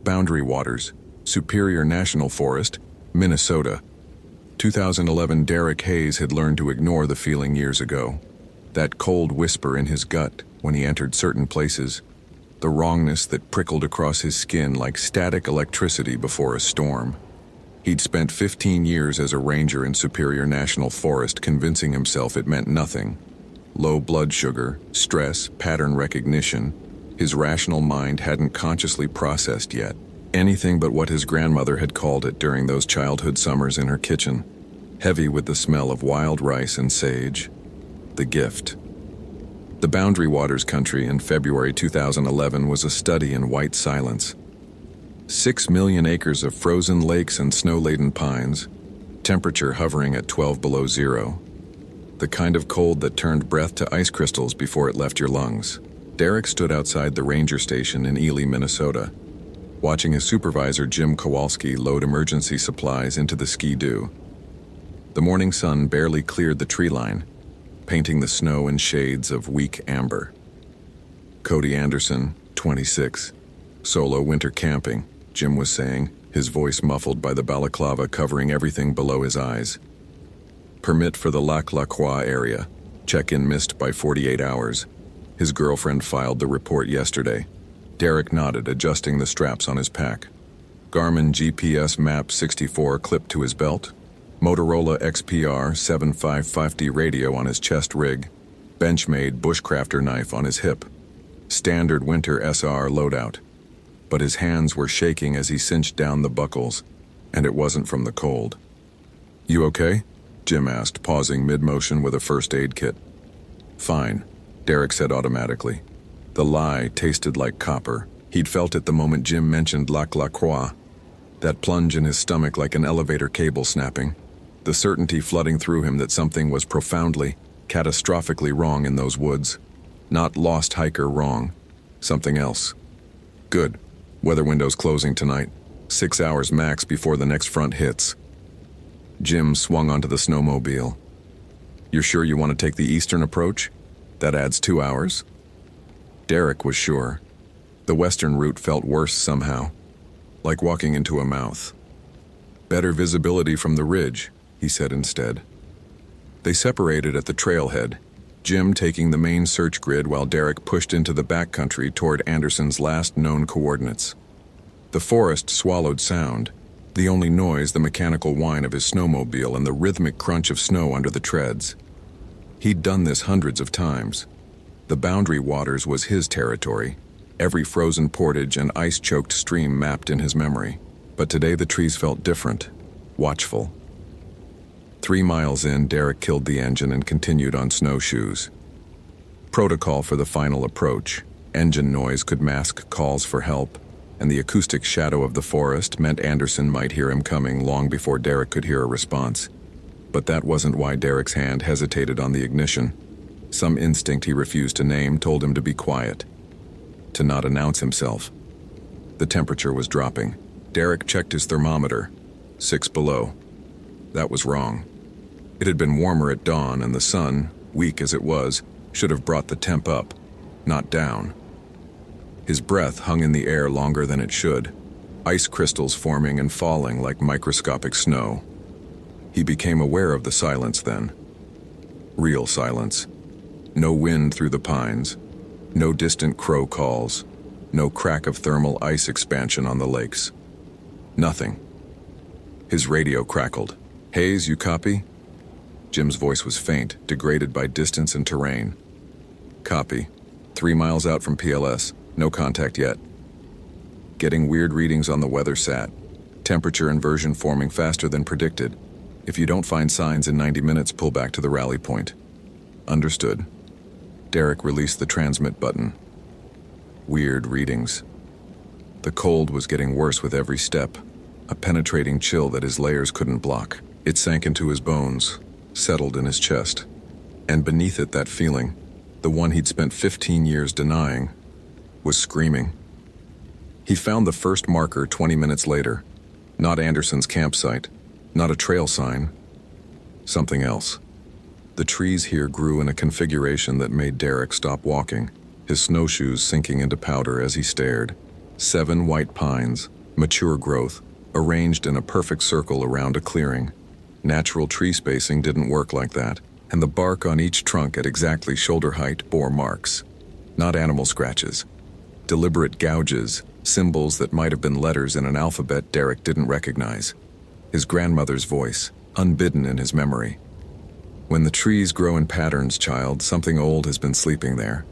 Boundary Waters, Superior National Forest, Minnesota. 2011. Derek Hayes had learned to ignore the feeling years ago. That cold whisper in his gut when he entered certain places. The wrongness that prickled across his skin like static electricity before a storm. He'd spent 15 years as a ranger in Superior National Forest convincing himself it meant nothing. Low blood sugar, stress, pattern recognition. His rational mind hadn't consciously processed yet anything but what his grandmother had called it during those childhood summers in her kitchen, heavy with the smell of wild rice and sage. The gift. The Boundary Waters country in February 2011 was a study in white silence. 6 million acres of frozen lakes and snow-laden pines, temperature hovering at 12 below zero. The kind of cold that turned breath to ice crystals before it left your lungs. Derek stood outside the ranger station in Ely, Minnesota, watching his supervisor Jim Kowalski load emergency supplies into the Ski-Doo. The morning sun barely cleared the tree line, painting the snow in shades of weak amber. Cody Anderson, 26. Solo winter camping, Jim was saying, his voice muffled by the balaclava covering everything below his eyes. Permit for the Lac La Croix area. Check-in missed by 48 hours. His girlfriend filed the report yesterday. Derek nodded, adjusting the straps on his pack. Garmin GPS Map 64 clipped to his belt. Motorola XPR 7550 radio on his chest rig. Benchmade bushcrafter knife on his hip. Standard winter SR loadout. But his hands were shaking as he cinched down the buckles, and it wasn't from the cold. "You okay?" Jim asked, pausing mid-motion with a first aid kit. "Fine," Derek said automatically. The lie tasted like copper. He'd felt it the moment Jim mentioned Lac La Croix. That plunge in his stomach like an elevator cable snapping. The certainty flooding through him that something was profoundly, catastrophically wrong in those woods. Not lost hiker wrong. Something else. Good. Weather window's closing tonight. 6 hours max before the next front hits. Jim swung onto the snowmobile. "You're sure you want to take the eastern approach? That adds 2 hours?" Derek was sure. The western route felt worse somehow, like walking into a mouth. "Better visibility from the ridge," he said instead. They separated at the trailhead, Jim taking the main search grid while Derek pushed into the backcountry toward Anderson's last known coordinates. The forest swallowed sound, the only noise the mechanical whine of his snowmobile and the rhythmic crunch of snow under the treads. He'd done this hundreds of times. The Boundary Waters was his territory, every frozen portage and ice-choked stream mapped in his memory. But today the trees felt different, watchful. 3 miles in, Derek killed the engine and continued on snowshoes. Protocol for the final approach. Engine noise could mask calls for help, and the acoustic shadow of the forest meant Anderson might hear him coming long before Derek could hear a response. But that wasn't why Derek's hand hesitated on the ignition. Some instinct he refused to name told him to be quiet, to not announce himself. The temperature was dropping. Derek checked his thermometer. 6 below. That was wrong. It had been warmer at dawn, and the sun, weak as it was, should have brought the temp up, not down. His breath hung in the air longer than it should, ice crystals forming and falling like microscopic snow. He became aware of the silence then. Real silence. No wind through the pines, no distant crow calls, no crack of thermal ice expansion on the lakes. Nothing. His radio crackled. "Hayes, you copy?" Jim's voice was faint, degraded by distance and terrain. "Copy. 3 miles out from PLS. No contact yet. Getting weird readings on the weather sat. Temperature inversion forming faster than predicted. If you don't find signs in 90 minutes, pull back to the rally point." "Understood." Derek released the transmit button. Weird readings. The cold was getting worse with every step, a penetrating chill that his layers couldn't block. It sank into his bones, settled in his chest. And beneath it, that feeling, the one he'd spent 15 years denying, was screaming. He found the first marker 20 minutes later. Not Anderson's campsite, not a trail sign, something else. The trees here grew in a configuration that made Derek stop walking, his snowshoes sinking into powder as he stared. 7 white pines, mature growth, arranged in a perfect circle around a clearing. Natural tree spacing didn't work like that, and the bark on each trunk at exactly shoulder height bore marks. Not animal scratches. Deliberate gouges, symbols that might have been letters in an alphabet Derek didn't recognize. His grandmother's voice, unbidden in his memory. When the trees grow in patterns, child, something old has been sleeping there.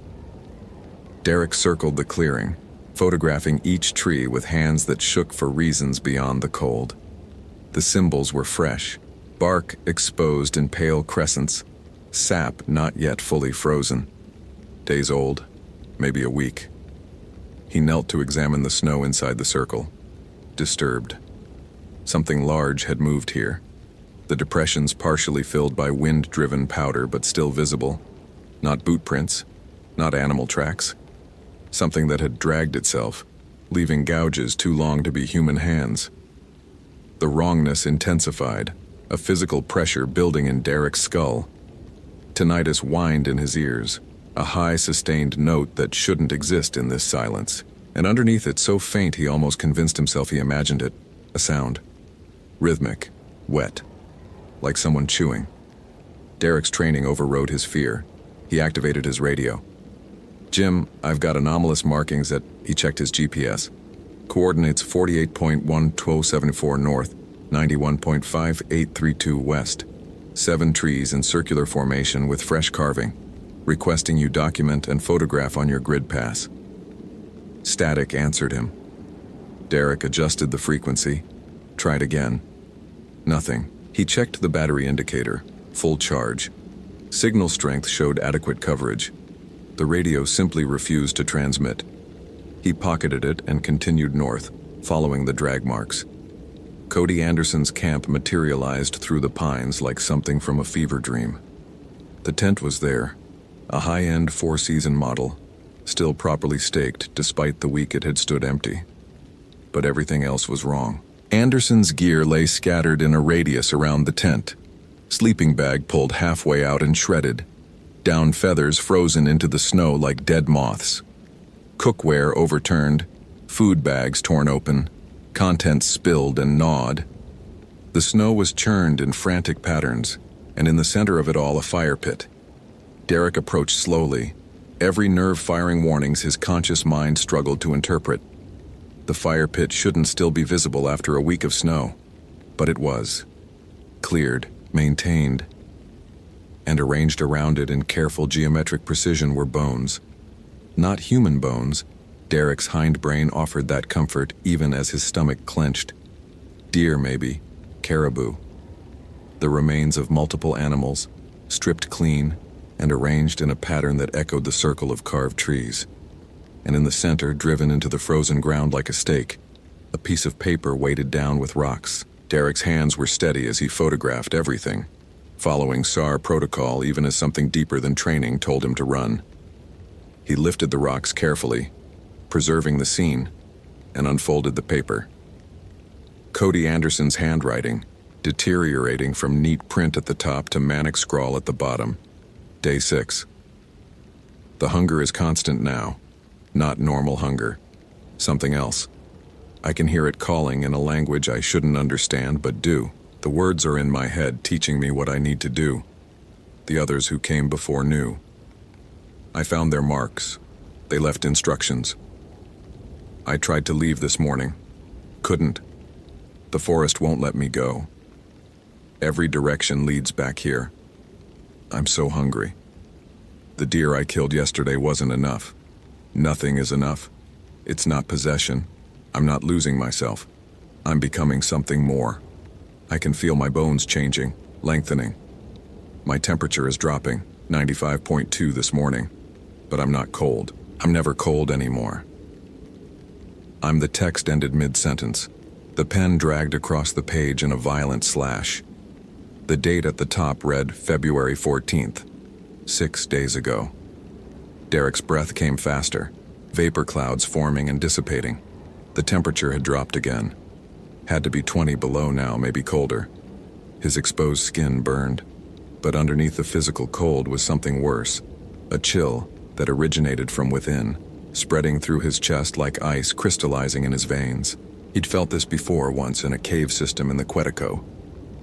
Derek circled the clearing, photographing each tree with hands that shook for reasons beyond the cold. The symbols were fresh, bark exposed in pale crescents, sap not yet fully frozen. Days old, maybe a week. He knelt to examine the snow inside the circle. Disturbed. Something large had moved here. The depressions partially filled by wind-driven powder but still visible. Not boot prints, not animal tracks. Something that had dragged itself, leaving gouges too long to be human hands. The wrongness intensified, a physical pressure building in Derek's skull. Tinnitus whined in his ears, a high sustained note that shouldn't exist in this silence. And underneath it, so faint he almost convinced himself he imagined it, a sound. Rhythmic, wet, like someone chewing. Derek's training overrode his fear. He activated his radio. Jim, I've got anomalous markings at, he checked his GPS. Coordinates 48.1274 north, 91.5832 west. 7 trees in circular formation with fresh carving. Requesting you document and photograph on your grid pass. Static answered him. Derek adjusted the frequency, tried again. Nothing. He checked the battery indicator, full charge. Signal strength showed adequate coverage. The radio simply refused to transmit. He pocketed it and continued north, following the drag marks. Cody Anderson's camp materialized through the pines like something from a fever dream. The tent was there, a high-end four-season model, still properly staked despite the week it had stood empty. But everything else was wrong. Anderson's gear lay scattered in a radius around the tent. Sleeping bag pulled halfway out and shredded. Down feathers frozen into the snow like dead moths. Cookware overturned, food bags torn open, contents spilled and gnawed. The snow was churned in frantic patterns, and in the center of it all a fire pit. Derek approached slowly, every nerve firing warnings his conscious mind struggled to interpret. The fire pit shouldn't still be visible after a week of snow, but it was. Cleared, maintained, and arranged around it in careful geometric precision were bones. Not human bones. Derek's hindbrain offered that comfort even as his stomach clenched. Deer, maybe. Caribou. The remains of multiple animals, stripped clean and arranged in a pattern that echoed the circle of carved trees. And in the center, driven into the frozen ground like a stake, a piece of paper weighted down with rocks. Derek's hands were steady as he photographed everything, following SAR protocol even as something deeper than training told him to run. He lifted the rocks carefully, preserving the scene, and unfolded the paper. Cody Anderson's handwriting, deteriorating from neat print at the top to manic scrawl at the bottom. Day 6. The hunger is constant now, not normal hunger. Something else. I can hear it calling in a language I shouldn't understand but do. The words are in my head teaching me what I need to do. The others who came before knew. I found their marks. They left instructions. I tried to leave this morning. Couldn't. The forest won't let me go. Every direction leads back here. I'm so hungry. The deer I killed yesterday wasn't enough. Nothing is enough. It's not possession. I'm not losing myself. I'm becoming something more. I can feel my bones changing, lengthening. My temperature is dropping, 95.2 this morning. But I'm not cold. I'm never cold anymore. The text ended mid-sentence. The pen dragged across the page in a violent slash. The date at the top read February 14th, 6 days ago. Derek's breath came faster, vapor clouds forming and dissipating. The temperature had dropped again. Had to be 20 below now, maybe colder. His exposed skin burned, but underneath the physical cold was something worse, a chill that originated from within, spreading through his chest like ice crystallizing in his veins. He'd felt this before once in a cave system in the Quetico.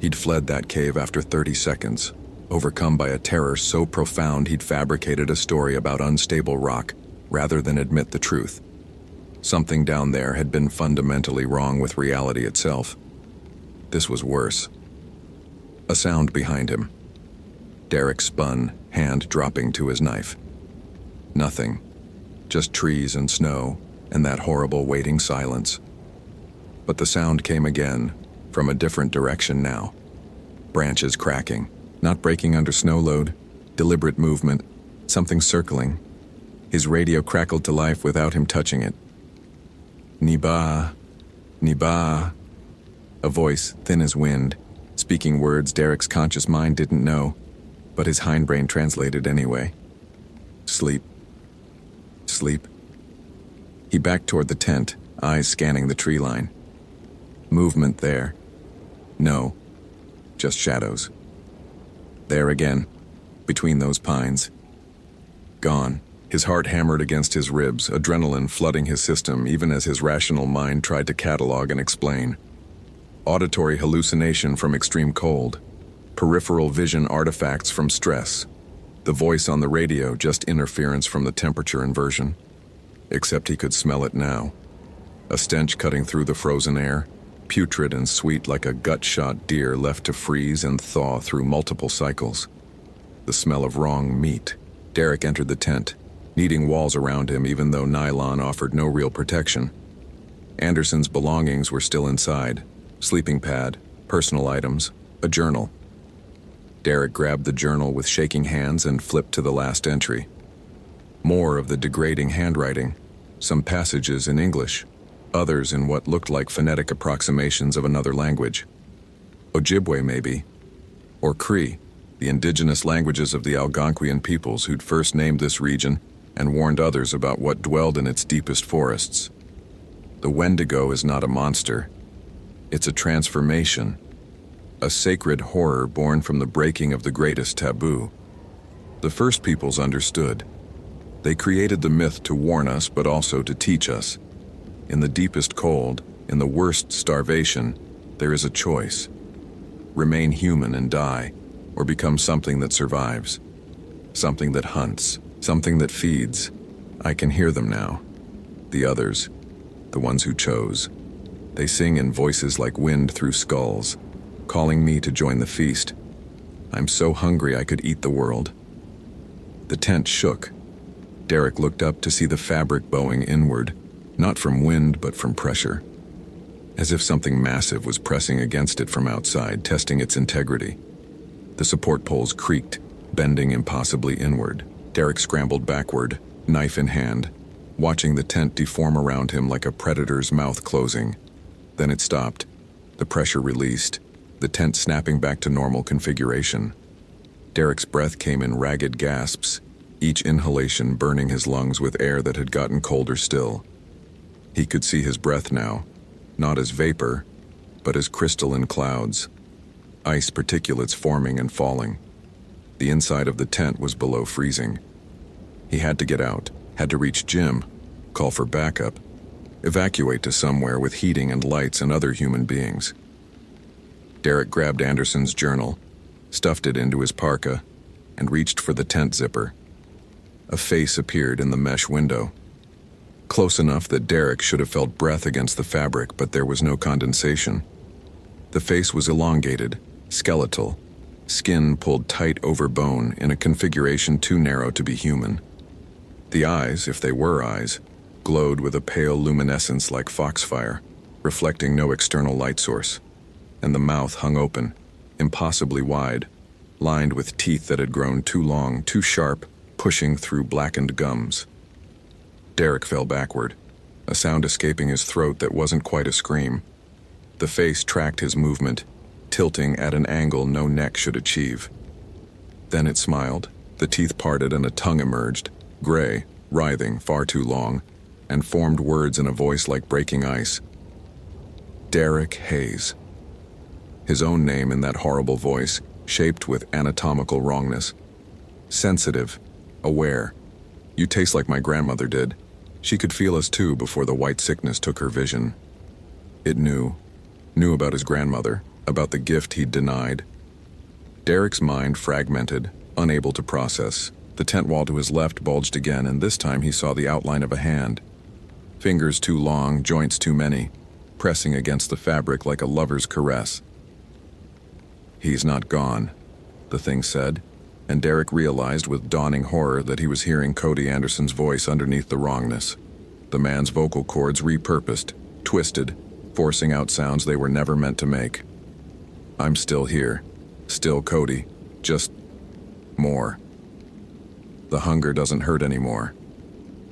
He'd fled that cave after 30 seconds, overcome by a terror so profound he'd fabricated a story about unstable rock rather than admit the truth. Something down there had been fundamentally wrong with reality itself. This was worse. A sound behind him. Derek spun, hand dropping to his knife. Nothing. Just trees and snow, and that horrible waiting silence. But the sound came again, from a different direction now. Branches cracking, not breaking under snow load, deliberate movement, something circling. His radio crackled to life without him touching it. Niba, Niba. A voice, thin as wind, speaking words Derek's conscious mind didn't know, but his hindbrain translated anyway. Sleep. Sleep. He backed toward the tent, eyes scanning the tree line. Movement there. No, just shadows. There again, between those pines. Gone. His heart hammered against his ribs, adrenaline flooding his system even as his rational mind tried to catalog and explain. Auditory hallucination from extreme cold. Peripheral vision artifacts from stress. The voice on the radio just interference from the temperature inversion. Except he could smell it now. A stench cutting through the frozen air, putrid and sweet like a gut-shot deer left to freeze and thaw through multiple cycles. The smell of wrong meat. Derek entered the tent, needing walls around him even though nylon offered no real protection. Anderson's belongings were still inside. Sleeping pad, personal items, a journal. Derek grabbed the journal with shaking hands and flipped to the last entry. More of the degrading handwriting, some passages in English, others in what looked like phonetic approximations of another language. Ojibwe, maybe. Or Cree, the indigenous languages of the Algonquian peoples who'd first named this region and warned others about what dwelled in its deepest forests. The Wendigo is not a monster. It's a transformation. A sacred horror born from the breaking of the greatest taboo. The first peoples understood. They created the myth to warn us, but also to teach us. In the deepest cold, in the worst starvation, there is a choice. Remain human and die, or become something that survives. Something that hunts, something that feeds. I can hear them now. The others, the ones who chose. They sing in voices like wind through skulls, calling me to join the feast. I'm so hungry I could eat the world. The tent shook. Derek looked up to see the fabric bowing inward, not from wind but from pressure. As if something massive was pressing against it from outside, testing its integrity. The support poles creaked, bending impossibly inward. Derek scrambled backward, knife in hand, watching the tent deform around him like a predator's mouth closing. Then it stopped. The pressure released, the tent snapping back to normal configuration. Derek's breath came in ragged gasps, each inhalation burning his lungs with air that had gotten colder still. He could see his breath now, not as vapor, but as crystalline clouds. Ice particulates forming and falling. The inside of the tent was below freezing. He had to get out, had to reach Jim, call for backup, evacuate to somewhere with heating and lights and other human beings. Derek grabbed Anderson's journal, stuffed it into his parka, and reached for the tent zipper. A face appeared in the mesh window. Close enough that Derek should have felt breath against the fabric, but there was no condensation. The face was elongated, skeletal, skin pulled tight over bone in a configuration too narrow to be human. The eyes, if they were eyes, glowed with a pale luminescence like foxfire, reflecting no external light source. And the mouth hung open, impossibly wide, lined with teeth that had grown too long, too sharp, pushing through blackened gums. Derek fell backward, a sound escaping his throat that wasn't quite a scream. The face tracked his movement, tilting at an angle no neck should achieve. Then it smiled, the teeth parted and a tongue emerged, gray, writhing, far too long, and formed words in a voice like breaking ice. Derek Hayes. His own name in that horrible voice, shaped with anatomical wrongness. Sensitive, aware. You taste like my grandmother did. She could feel us too before the white sickness took her vision. It knew about his grandmother, about the gift he'd denied. Derek's mind fragmented, unable to process. The tent wall to his left bulged again, and this time he saw the outline of a hand. Fingers too long, joints too many, pressing against the fabric like a lover's caress. "He's not gone," the thing said, and Derek realized with dawning horror that he was hearing Cody Anderson's voice underneath the wrongness. The man's vocal cords repurposed, twisted, forcing out sounds they were never meant to make. "I'm still here. Still Cody. Just more. The hunger doesn't hurt anymore.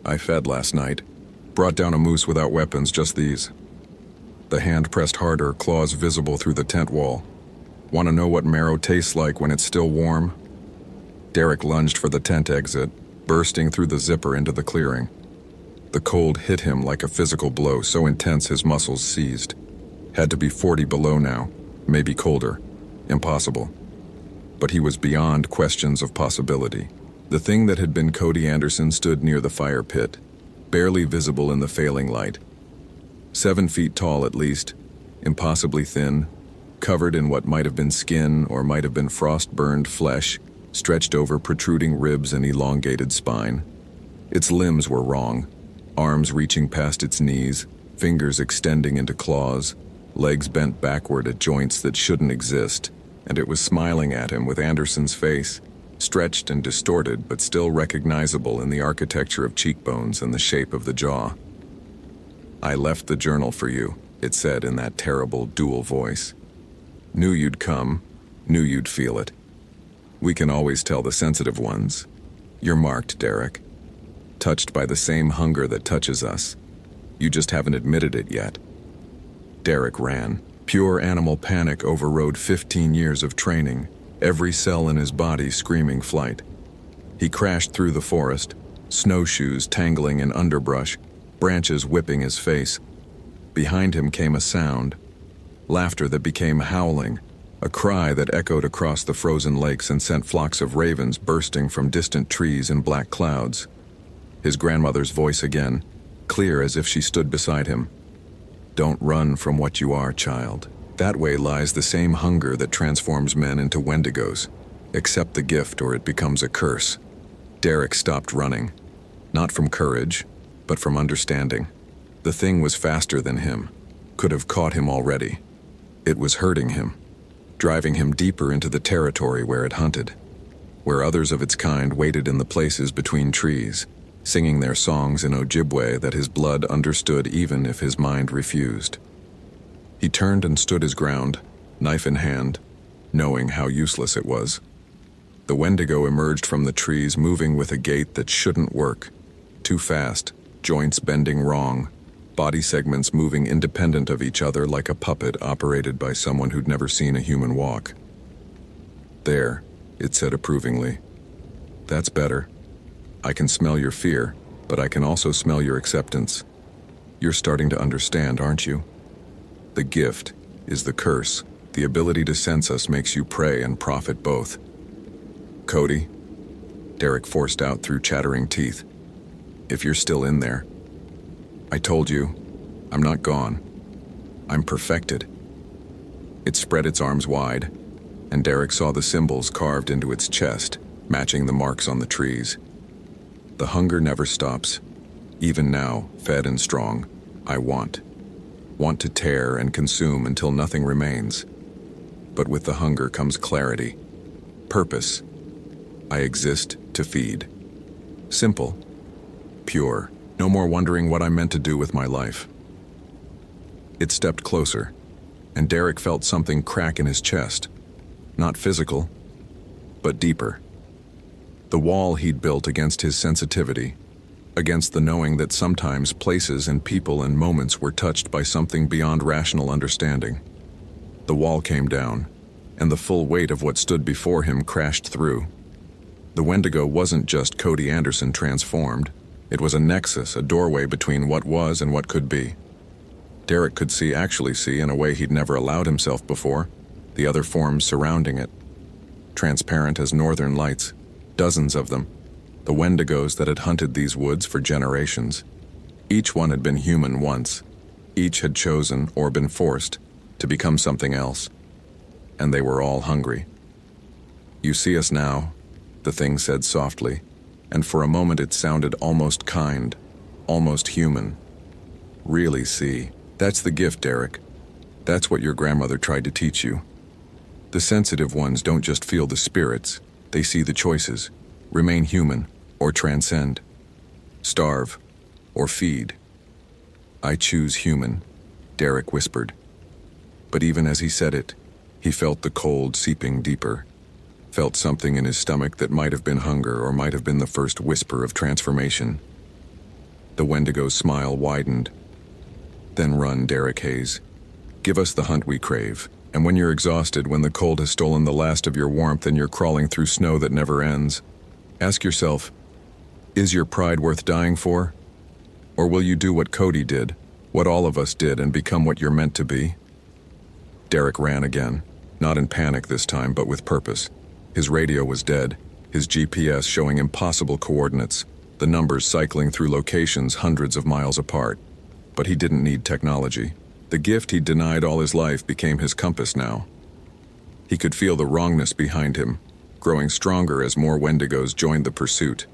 I fed last night. Brought down a moose without weapons, just these." The hand pressed harder, claws visible through the tent wall. "Want to know what marrow tastes like when it's still warm?" Derek lunged for the tent exit, bursting through the zipper into the clearing. The cold hit him like a physical blow, so intense his muscles seized. Had to be 40 below now, maybe colder. Impossible. But he was beyond questions of possibility. The thing that had been Cody Anderson stood near the fire pit, barely visible in the failing light. 7 feet tall at least, impossibly thin, covered in what might have been skin or might have been frost-burned flesh, stretched over protruding ribs and elongated spine. Its limbs were wrong, arms reaching past its knees, fingers extending into claws, legs bent backward at joints that shouldn't exist, and it was smiling at him with Anderson's face, stretched and distorted but still recognizable in the architecture of cheekbones and the shape of the jaw. "I left the journal for you," it said in that terrible dual voice. "Knew you'd come, knew you'd feel it. We can always tell the sensitive ones. You're marked, Derek. Touched by the same hunger that touches us. You just haven't admitted it yet." Derek ran. Pure animal panic overrode 15 years of training, every cell in his body screaming flight. He crashed through the forest, snowshoes tangling in underbrush, branches whipping his face. Behind him came a sound, laughter that became howling, a cry that echoed across the frozen lakes and sent flocks of ravens bursting from distant trees and black clouds. His grandmother's voice again, clear as if she stood beside him. "Don't run from what you are, child. That way lies the same hunger that transforms men into wendigos. Accept the gift or it becomes a curse." Derek stopped running, not from courage, but from understanding. The thing was faster than him, could have caught him already. It was hurting him, driving him deeper into the territory where it hunted, where others of its kind waited in the places between trees, singing their songs in Ojibwe that his blood understood even if his mind refused. He turned and stood his ground, knife in hand, knowing how useless it was. The Wendigo emerged from the trees, moving with a gait that shouldn't work. Too fast, joints bending wrong, body segments moving independent of each other like a puppet operated by someone who'd never seen a human walk. "There," it said approvingly. "That's better. I can smell your fear, but I can also smell your acceptance. You're starting to understand, aren't you? The gift is the curse. The ability to sense us makes you prey and profit both." "Cody," Derek forced out through chattering teeth, "if you're still in there. I told you, I'm not gone. I'm perfected." It spread its arms wide, and Derek saw the symbols carved into its chest, matching the marks on the trees. The hunger never stops. Even now, fed and strong, I want to tear and consume until nothing remains. But with the hunger comes clarity, purpose. I exist to feed. Simple, pure, no more wondering what I'm meant to do with my life. It stepped closer, and Derek felt something crack in his chest. Not physical, but deeper. The wall he'd built against his sensitivity, against the knowing that sometimes places and people and moments were touched by something beyond rational understanding. The wall came down, and the full weight of what stood before him crashed through. The Wendigo wasn't just Cody Anderson transformed. It was a nexus, a doorway between what was and what could be. Derek could actually see in a way he'd never allowed himself before, the other forms surrounding it. Transparent as northern lights, dozens of them, the Wendigos that had hunted these woods for generations. Each one had been human once, Each had chosen, or been forced, to become something else, and they were all hungry. "You see us now," the thing said softly, and for a moment it sounded almost kind, almost human. "Really see. That's the gift, Derek. That's what your grandmother tried to teach you. The sensitive ones don't just feel the spirits, they see the choices. Remain human, or transcend. Starve, or feed." "I choose human," Derek whispered. But even as he said it, he felt the cold seeping deeper. Felt something in his stomach that might have been hunger or might have been the first whisper of transformation. The Wendigo's smile widened. "Then run, Derek Hayes. Give us the hunt we crave. And when you're exhausted, when the cold has stolen the last of your warmth and you're crawling through snow that never ends, ask yourself, is your pride worth dying for? Or will you do what Cody did, what all of us did, and become what you're meant to be?" Derek ran again, not in panic this time, but with purpose. His radio was dead, his GPS showing impossible coordinates, the numbers cycling through locations hundreds of miles apart. But he didn't need technology. The gift he'd denied all his life became his compass now. He could feel the wrongness behind him, growing stronger as more Wendigos joined the pursuit.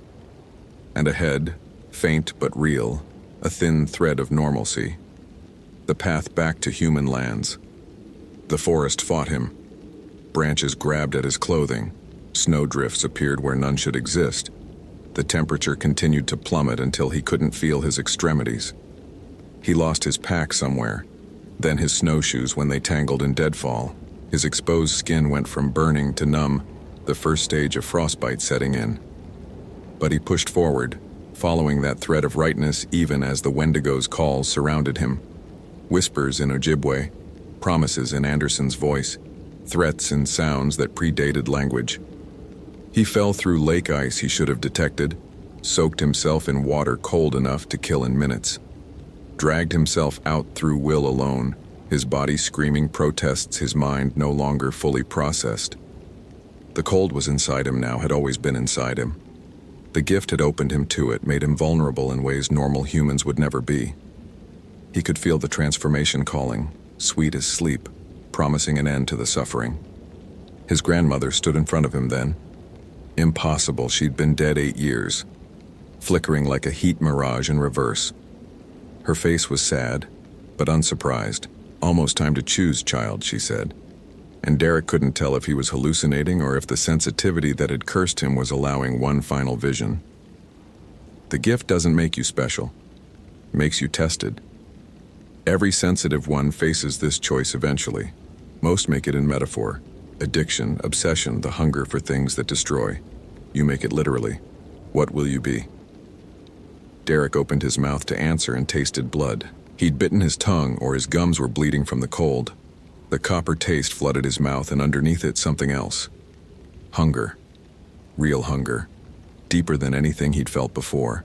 And ahead, faint but real, a thin thread of normalcy. The path back to human lands. The forest fought him. Branches grabbed at his clothing. Snowdrifts appeared where none should exist. The temperature continued to plummet until he couldn't feel his extremities. He lost his pack somewhere, then his snowshoes when they tangled in deadfall. His exposed skin went from burning to numb, the first stage of frostbite setting in. But he pushed forward, following that thread of rightness even as the Wendigo's calls surrounded him. Whispers in Ojibwe, promises in Anderson's voice, threats in sounds that predated language. He fell through lake ice he should have detected, soaked himself in water cold enough to kill in minutes. Dragged himself out through will alone, his body screaming protests, his mind no longer fully processed. The cold was inside him now, had always been inside him. The gift had opened him to it, made him vulnerable in ways normal humans would never be. He could feel the transformation calling, sweet as sleep, promising an end to the suffering. His grandmother stood in front of him then. Impossible, she'd been dead 8 years, flickering like a heat mirage in reverse. Her face was sad, but unsurprised. "Almost time to choose, child," she said. And Derek couldn't tell if he was hallucinating or if the sensitivity that had cursed him was allowing one final vision. The gift doesn't make you special. It makes you tested. Every sensitive one faces this choice eventually. Most make it in metaphor. Addiction, obsession, the hunger for things that destroy. You make it literally. What will you be? Derek opened his mouth to answer and tasted blood. He'd bitten his tongue, or his gums were bleeding from the cold. The copper taste flooded his mouth, and underneath it something else. Hunger. Real hunger. Deeper than anything he'd felt before.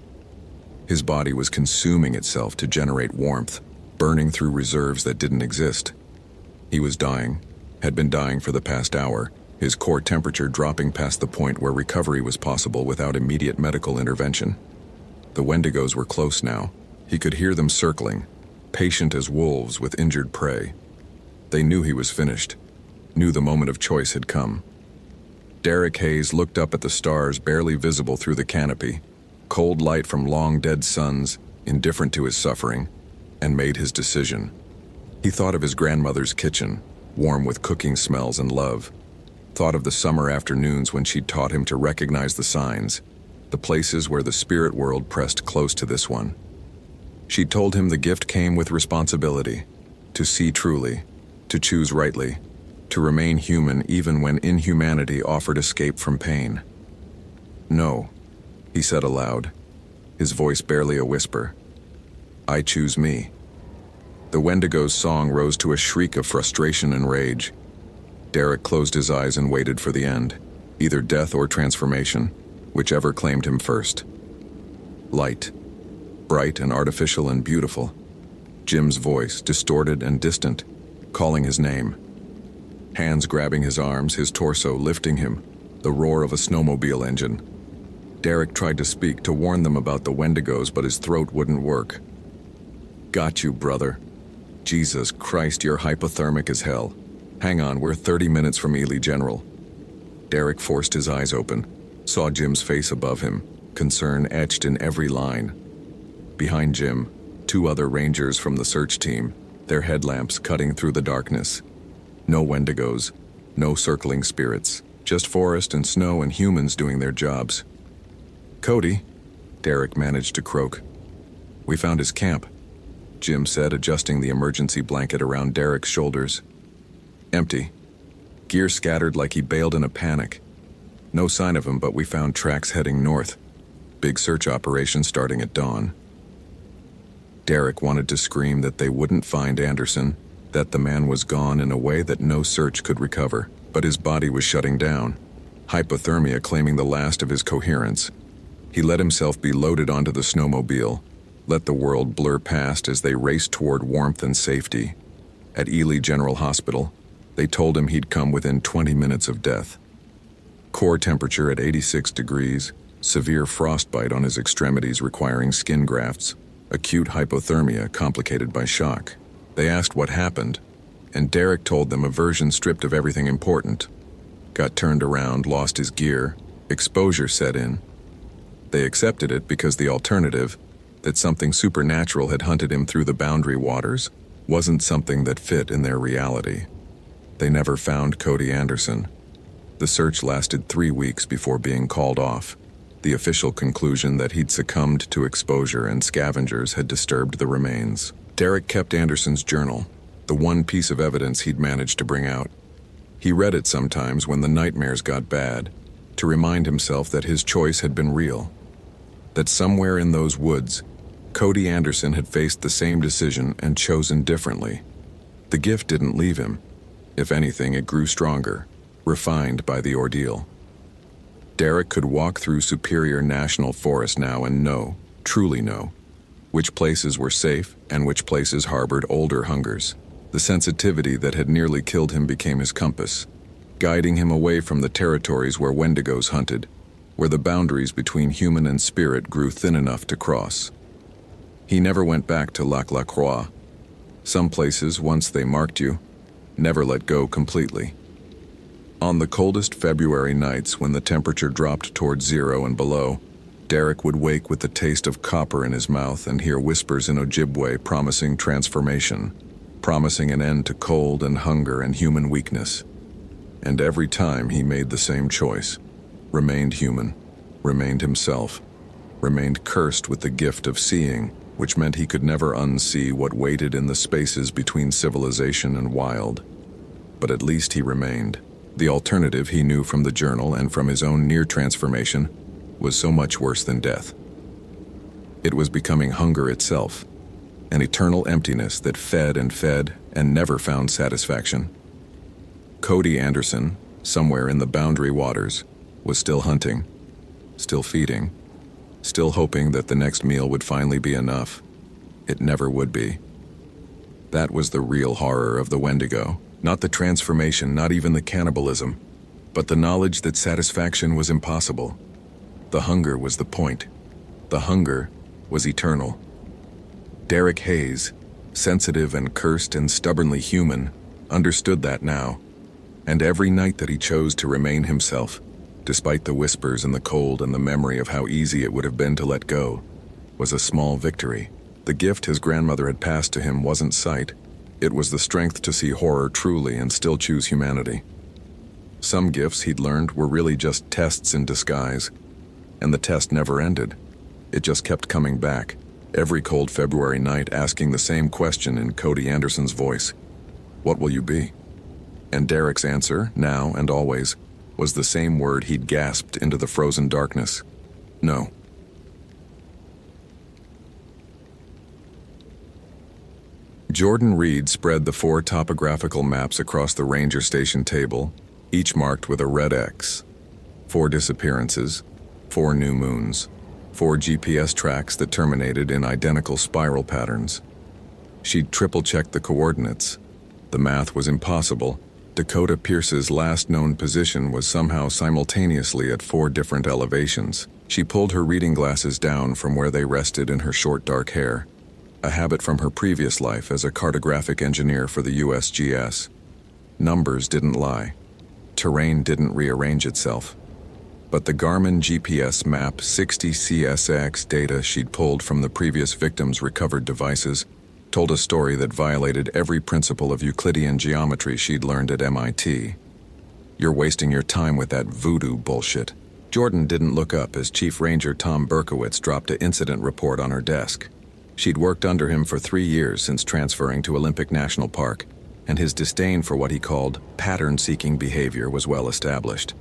His body was consuming itself to generate warmth, burning through reserves that didn't exist. He was dying, had been dying for the past hour, his core temperature dropping past the point where recovery was possible without immediate medical intervention. The Wendigos were close now. He could hear them circling, patient as wolves with injured prey. They knew he was finished, knew the moment of choice had come. Derek Hayes looked up at the stars barely visible through the canopy, cold light from long-dead suns, indifferent to his suffering, and made his decision. He thought of his grandmother's kitchen, warm with cooking smells and love. Thought of the summer afternoons when she'd taught him to recognize the signs, the places where the spirit world pressed close to this one. She told him the gift came with responsibility, to see truly, to choose rightly, to remain human even when inhumanity offered escape from pain. "No," he said aloud, his voice barely a whisper. "I choose me." The Wendigo's song rose to a shriek of frustration and rage. Derek closed his eyes and waited for the end, either death or transformation, whichever claimed him first. Light. Bright and artificial and beautiful. Jim's voice, distorted and distant, calling his name. Hands grabbing his arms, his torso lifting him, the roar of a snowmobile engine. Derek tried to speak, to warn them about the Wendigos, but his throat wouldn't work. "Got you, brother," Jesus Christ, you're hypothermic as hell. Hang on, we're 30 minutes from Ely General. Derek forced his eyes open, saw Jim's face above him, concern etched in every line. Behind Jim, 2 other rangers from the search team, their headlamps cutting through the darkness. No Wendigos, no circling spirits, just forest and snow and humans doing their jobs. "Cody," Derek managed to croak. "We found his camp," Jim said, adjusting the emergency blanket around Derek's shoulders. "Empty. Gear scattered like he bailed in a panic. No sign of him, but we found tracks heading north. Big search operation starting at dawn." Derek wanted to scream that they wouldn't find Anderson, that the man was gone in a way that no search could recover, but his body was shutting down, hypothermia claiming the last of his coherence. He let himself be loaded onto the snowmobile, let the world blur past as they raced toward warmth and safety. At Ely General Hospital, they told him he'd come within 20 minutes of death. Core temperature at 86 degrees, severe frostbite on his extremities requiring skin grafts, acute hypothermia complicated by shock. They asked what happened, and Derek told them a version stripped of everything important. Got turned around, lost his gear, exposure set in. They accepted it because the alternative, that something supernatural had hunted him through the boundary waters, wasn't something that fit in their reality. They never found Cody Anderson. The search lasted 3 weeks before being called off. The official conclusion that he'd succumbed to exposure and scavengers had disturbed the remains. Derek kept Anderson's journal, the one piece of evidence he'd managed to bring out. He read it sometimes when the nightmares got bad, to remind himself that his choice had been real. That somewhere in those woods, Cody Anderson had faced the same decision and chosen differently. The gift didn't leave him. If anything, it grew stronger, refined by the ordeal. Derek could walk through Superior National Forest now and know, truly know, which places were safe and which places harbored older hungers. The sensitivity that had nearly killed him became his compass, guiding him away from the territories where Wendigos hunted, where the boundaries between human and spirit grew thin enough to cross. He never went back to Lac La Croix. Some places, once they marked you, never let go completely. On the coldest February nights when the temperature dropped toward 0 and below, Derek would wake with the taste of copper in his mouth and hear whispers in Ojibwe promising transformation, promising an end to cold and hunger and human weakness. And every time he made the same choice, remained human, remained himself, remained cursed with the gift of seeing, which meant he could never unsee what waited in the spaces between civilization and wild. But at least he remained. The alternative, he knew from the journal and from his own near transformation, was so much worse than death. It was becoming hunger itself, an eternal emptiness that fed and never found satisfaction. Cody Anderson, somewhere in the boundary waters, was still hunting, still feeding, still hoping that the next meal would finally be enough. It never would be. That was the real horror of the Wendigo. Not the transformation, not even the cannibalism, but the knowledge that satisfaction was impossible. The hunger was the point. The hunger was eternal. Derek Hayes, sensitive and cursed and stubbornly human, understood that now. And every night that he chose to remain himself, despite the whispers and the cold and the memory of how easy it would have been to let go, was a small victory. The gift his grandmother had passed to him wasn't sight. It was the strength to see horror truly and still choose humanity. Some gifts, he'd learned, were really just tests in disguise, and the test never ended. It just kept coming back, every cold February night asking the same question in Cody Anderson's voice. What will you be? And Derek's answer, now and always, was the same word he'd gasped into the frozen darkness. No. Jordan Reed spread the 4 topographical maps across the ranger station table, each marked with a red X. 4 disappearances, 4 new moons, 4 GPS tracks that terminated in identical spiral patterns. She'd triple-checked the coordinates. The math was impossible. Dakota Pierce's last known position was somehow simultaneously at 4 different elevations. She pulled her reading glasses down from where they rested in her short dark hair. a habit from her previous life as a cartographic engineer for the USGS. Numbers didn't lie. Terrain didn't rearrange itself. But the Garmin GPS map 60 CSX data she'd pulled from the previous victim's recovered devices told a story that violated every principle of Euclidean geometry she'd learned at MIT. "You're wasting your time with that voodoo bullshit." Jordan didn't look up as Chief Ranger Tom Berkowitz dropped an incident report on her desk. She'd worked under him for 3 years since transferring to Olympic National Park, and his disdain for what he called pattern-seeking behavior was well established.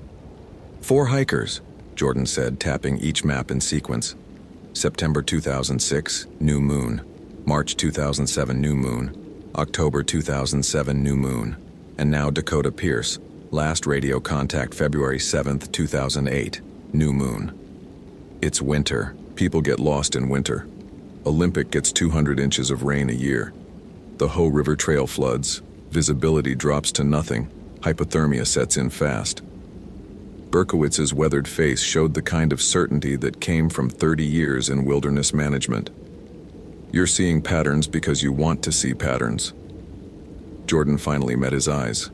4 hikers, Jordan said, tapping each map in sequence. September 2006, new moon. March 2007, new moon. October 2007, new moon. And now Dakota Pierce, last radio contact February 7th, 2008, new moon. It's winter. People get lost in winter. Olympic gets 200 inches of rain a year. The Hoh River Trail floods. Visibility drops to nothing. Hypothermia sets in fast. Berkowitz's weathered face showed the kind of certainty that came from 30 years in wilderness management. "You're seeing patterns because you want to see patterns." Jordan finally met his eyes.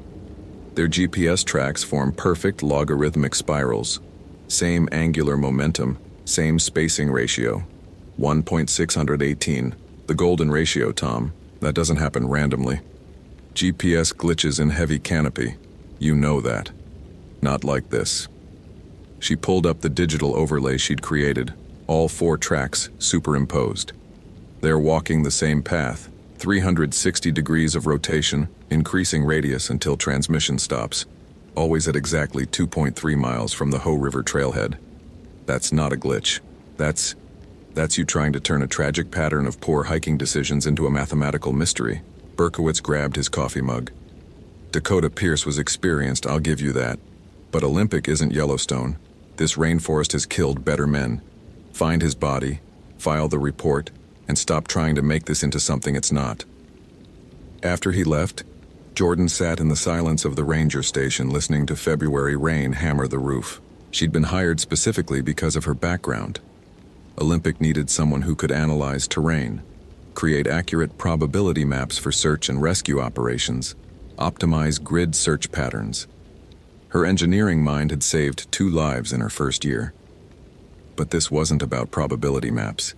Their GPS tracks form perfect logarithmic spirals. Same angular momentum, same spacing ratio. 1.618, the golden ratio, Tom. That doesn't happen randomly. GPS glitches in heavy canopy. You know that. Not like this. She pulled up the digital overlay she'd created, all 4 tracks superimposed. They're walking the same path, 360 degrees of rotation, increasing radius until transmission stops, always at exactly 2.3 miles from the Hoh River trailhead. That's not a glitch. That's you trying to turn a tragic pattern of poor hiking decisions into a mathematical mystery. Berkowitz grabbed his coffee mug. Dakota Pierce was experienced, I'll give you that. But Olympic isn't Yellowstone. This rainforest has killed better men. Find his body, file the report, and stop trying to make this into something it's not. After he left, Jordan sat in the silence of the ranger station listening to February rain hammer the roof. She'd been hired specifically because of her background. Olympic needed someone who could analyze terrain, create accurate probability maps for search and rescue operations, optimize grid search patterns. Her engineering mind had saved 2 lives in her first year. But this wasn't about probability maps.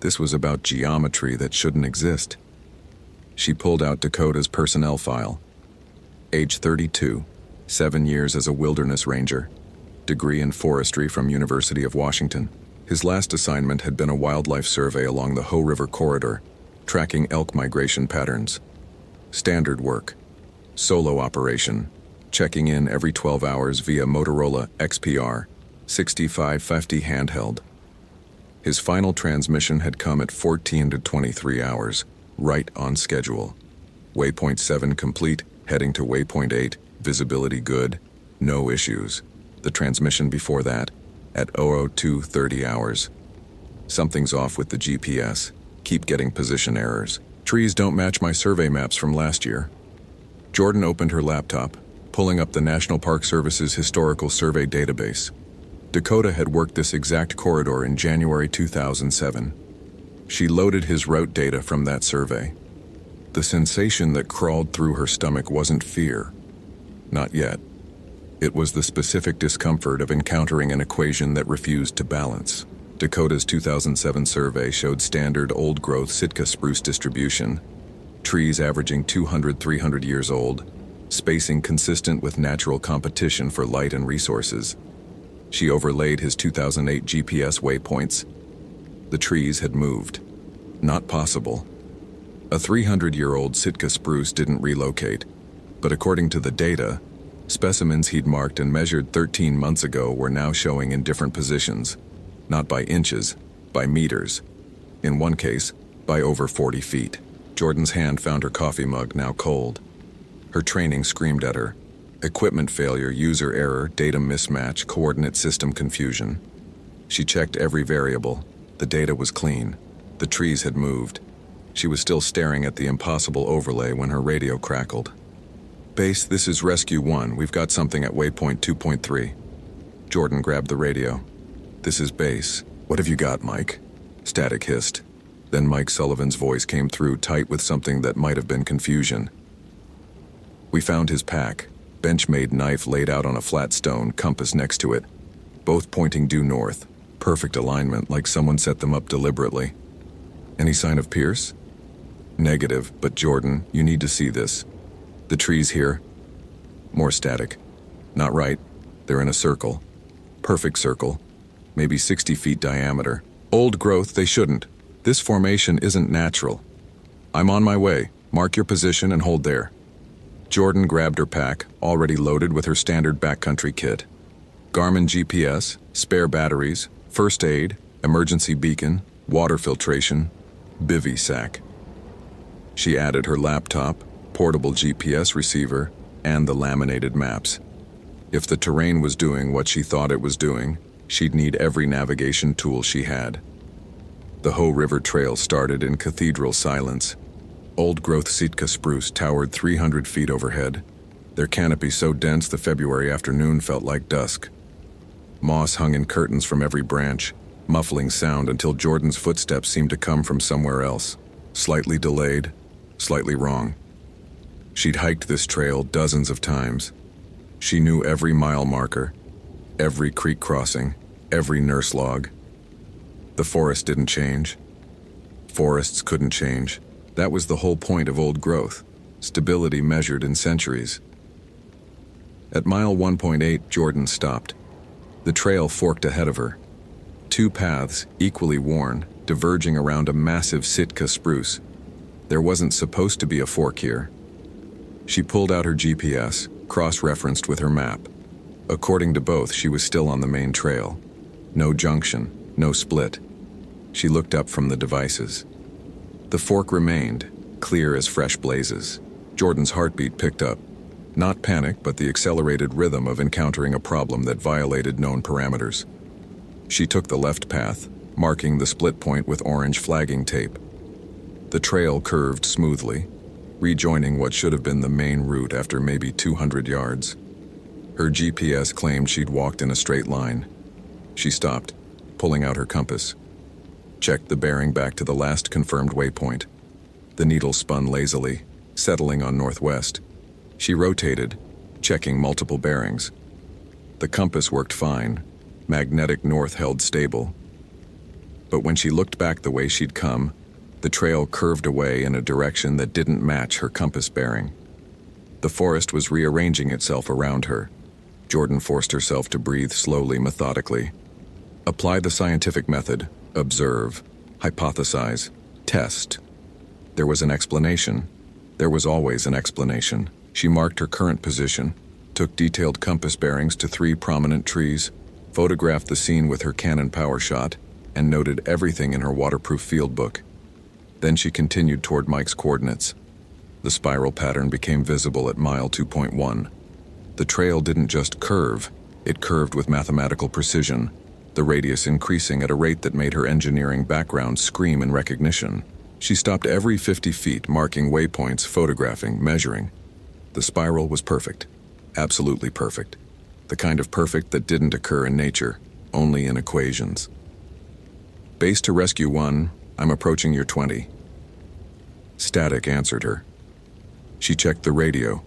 This was about geometry that shouldn't exist. She pulled out Dakota's personnel file. Age 32, 7 years as a wilderness ranger, degree in forestry from University of Washington. His last assignment had been a wildlife survey along the Hoh River corridor, tracking elk migration patterns. Standard work. Solo operation. Checking in every 12 hours via Motorola XPR 6550 handheld. His final transmission had come at 14 to 23 hours, right on schedule. Waypoint 7 complete, heading to waypoint 8, visibility good, no issues. The transmission before that, at 002:30 hours. Something's off with the GPS. Keep getting position errors. Trees don't match my survey maps from last year. Jordan opened her laptop, pulling up the National Park Service's historical survey database. Dakota had worked this exact corridor in January 2007. She loaded his route data from that survey. The sensation that crawled through her stomach wasn't fear. Not yet. It was the specific discomfort of encountering an equation that refused to balance. Dakota's 2007 survey showed standard old-growth Sitka spruce distribution, trees averaging 200-300 years old, spacing consistent with natural competition for light and resources. She overlaid his 2008 GPS waypoints. The trees had moved. Not possible. A 300-year-old Sitka spruce didn't relocate, but according to the data, specimens he'd marked and measured 13 months ago were now showing in different positions, not by inches, by meters. In one case, by over 40 feet. Jordan's hand found her coffee mug, now cold. Her training screamed at her. Equipment failure, user error, data mismatch, coordinate system confusion. She checked every variable. The data was clean. The trees had moved. She was still staring at the impossible overlay when her radio crackled. "Base, this is Rescue 1. We've got something at waypoint 2.3. Jordan grabbed the radio. "This is Base. What have you got, Mike?" Static hissed. Then Mike Sullivan's voice came through tight with something that might have been confusion. We found his pack, bench-made knife laid out on a flat stone, compass next to it, both pointing due north. Perfect alignment, like someone set them up deliberately. Any sign of Pierce? Negative, but Jordan, you need to see this. The trees here? More static. Not right. They're in a circle. Perfect circle. Maybe 60 feet diameter. Old growth, they shouldn't. This formation isn't natural. I'm on my way. Mark your position and hold there. Jordan grabbed her pack, already loaded with her standard backcountry kit. Garmin GPS, spare batteries, first aid, emergency beacon, water filtration, bivy sack. She added her laptop, portable GPS receiver, and the laminated maps. If the terrain was doing what she thought it was doing, she'd need every navigation tool she had. The Hoh River Trail started in cathedral silence. Old-growth Sitka spruce towered 300 feet overhead, their canopy so dense the February afternoon felt like dusk. Moss hung in curtains from every branch, muffling sound until Jordan's footsteps seemed to come from somewhere else, slightly delayed, slightly wrong. She'd hiked this trail dozens of times. She knew every mile marker, every creek crossing, every nurse log. The forest didn't change. Forests couldn't change. That was the whole point of old growth, stability measured in centuries. At mile 1.8, Jordan stopped. The trail forked ahead of her. Two paths, equally worn, diverging around a massive Sitka spruce. There wasn't supposed to be a fork here. She pulled out her GPS, cross-referenced with her map. According to both, she was still on the main trail. No junction, no split. She looked up from the devices. The fork remained, clear as fresh blazes. Jordan's heartbeat picked up. Not panic, but the accelerated rhythm of encountering a problem that violated known parameters. She took the left path, marking the split point with orange flagging tape. The trail curved smoothly, rejoining what should have been the main route after maybe 200 yards. Her GPS claimed she'd walked in a straight line. She stopped, pulling out her compass. Checked the bearing back to the last confirmed waypoint. The needle spun lazily, settling on northwest. She rotated, checking multiple bearings. The compass worked fine. Magnetic north held stable. But when she looked back the way she'd come, the trail curved away in a direction that didn't match her compass bearing. The forest was rearranging itself around her. Jordan forced herself to breathe slowly, methodically. Apply the scientific method. Observe, hypothesize, test. There was an explanation. There was always an explanation. She marked her current position, took detailed compass bearings to 3 prominent trees, photographed the scene with her Canon power shot, and noted everything in her waterproof field book. Then she continued toward Mike's coordinates. The spiral pattern became visible at mile 2.1. The trail didn't just curve, it curved with mathematical precision, the radius increasing at a rate that made her engineering background scream in recognition. She stopped every 50 feet, marking waypoints, photographing, measuring. The spiral was perfect, absolutely perfect. The kind of perfect that didn't occur in nature, only in equations. Base to Rescue 1, I'm approaching your 20. Static answered her. She checked the radio.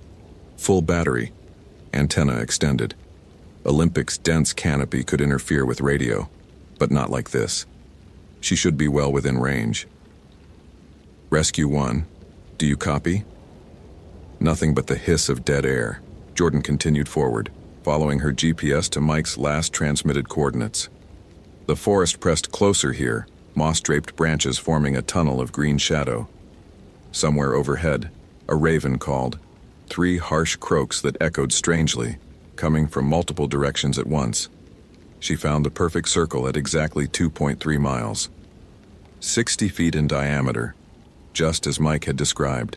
Full battery. Antenna extended. Olympic's dense canopy could interfere with radio, but not like this. She should be well within range. Rescue 1, do you copy? Nothing but the hiss of dead air. Jordan continued forward, following her GPS to Mike's last transmitted coordinates. The forest pressed closer here, moss-draped branches forming a tunnel of green shadow. Somewhere overhead, a raven called, 3 harsh croaks that echoed strangely, coming from multiple directions at once. She found the perfect circle at exactly 2.3 miles. 60 feet in diameter, just as Mike had described.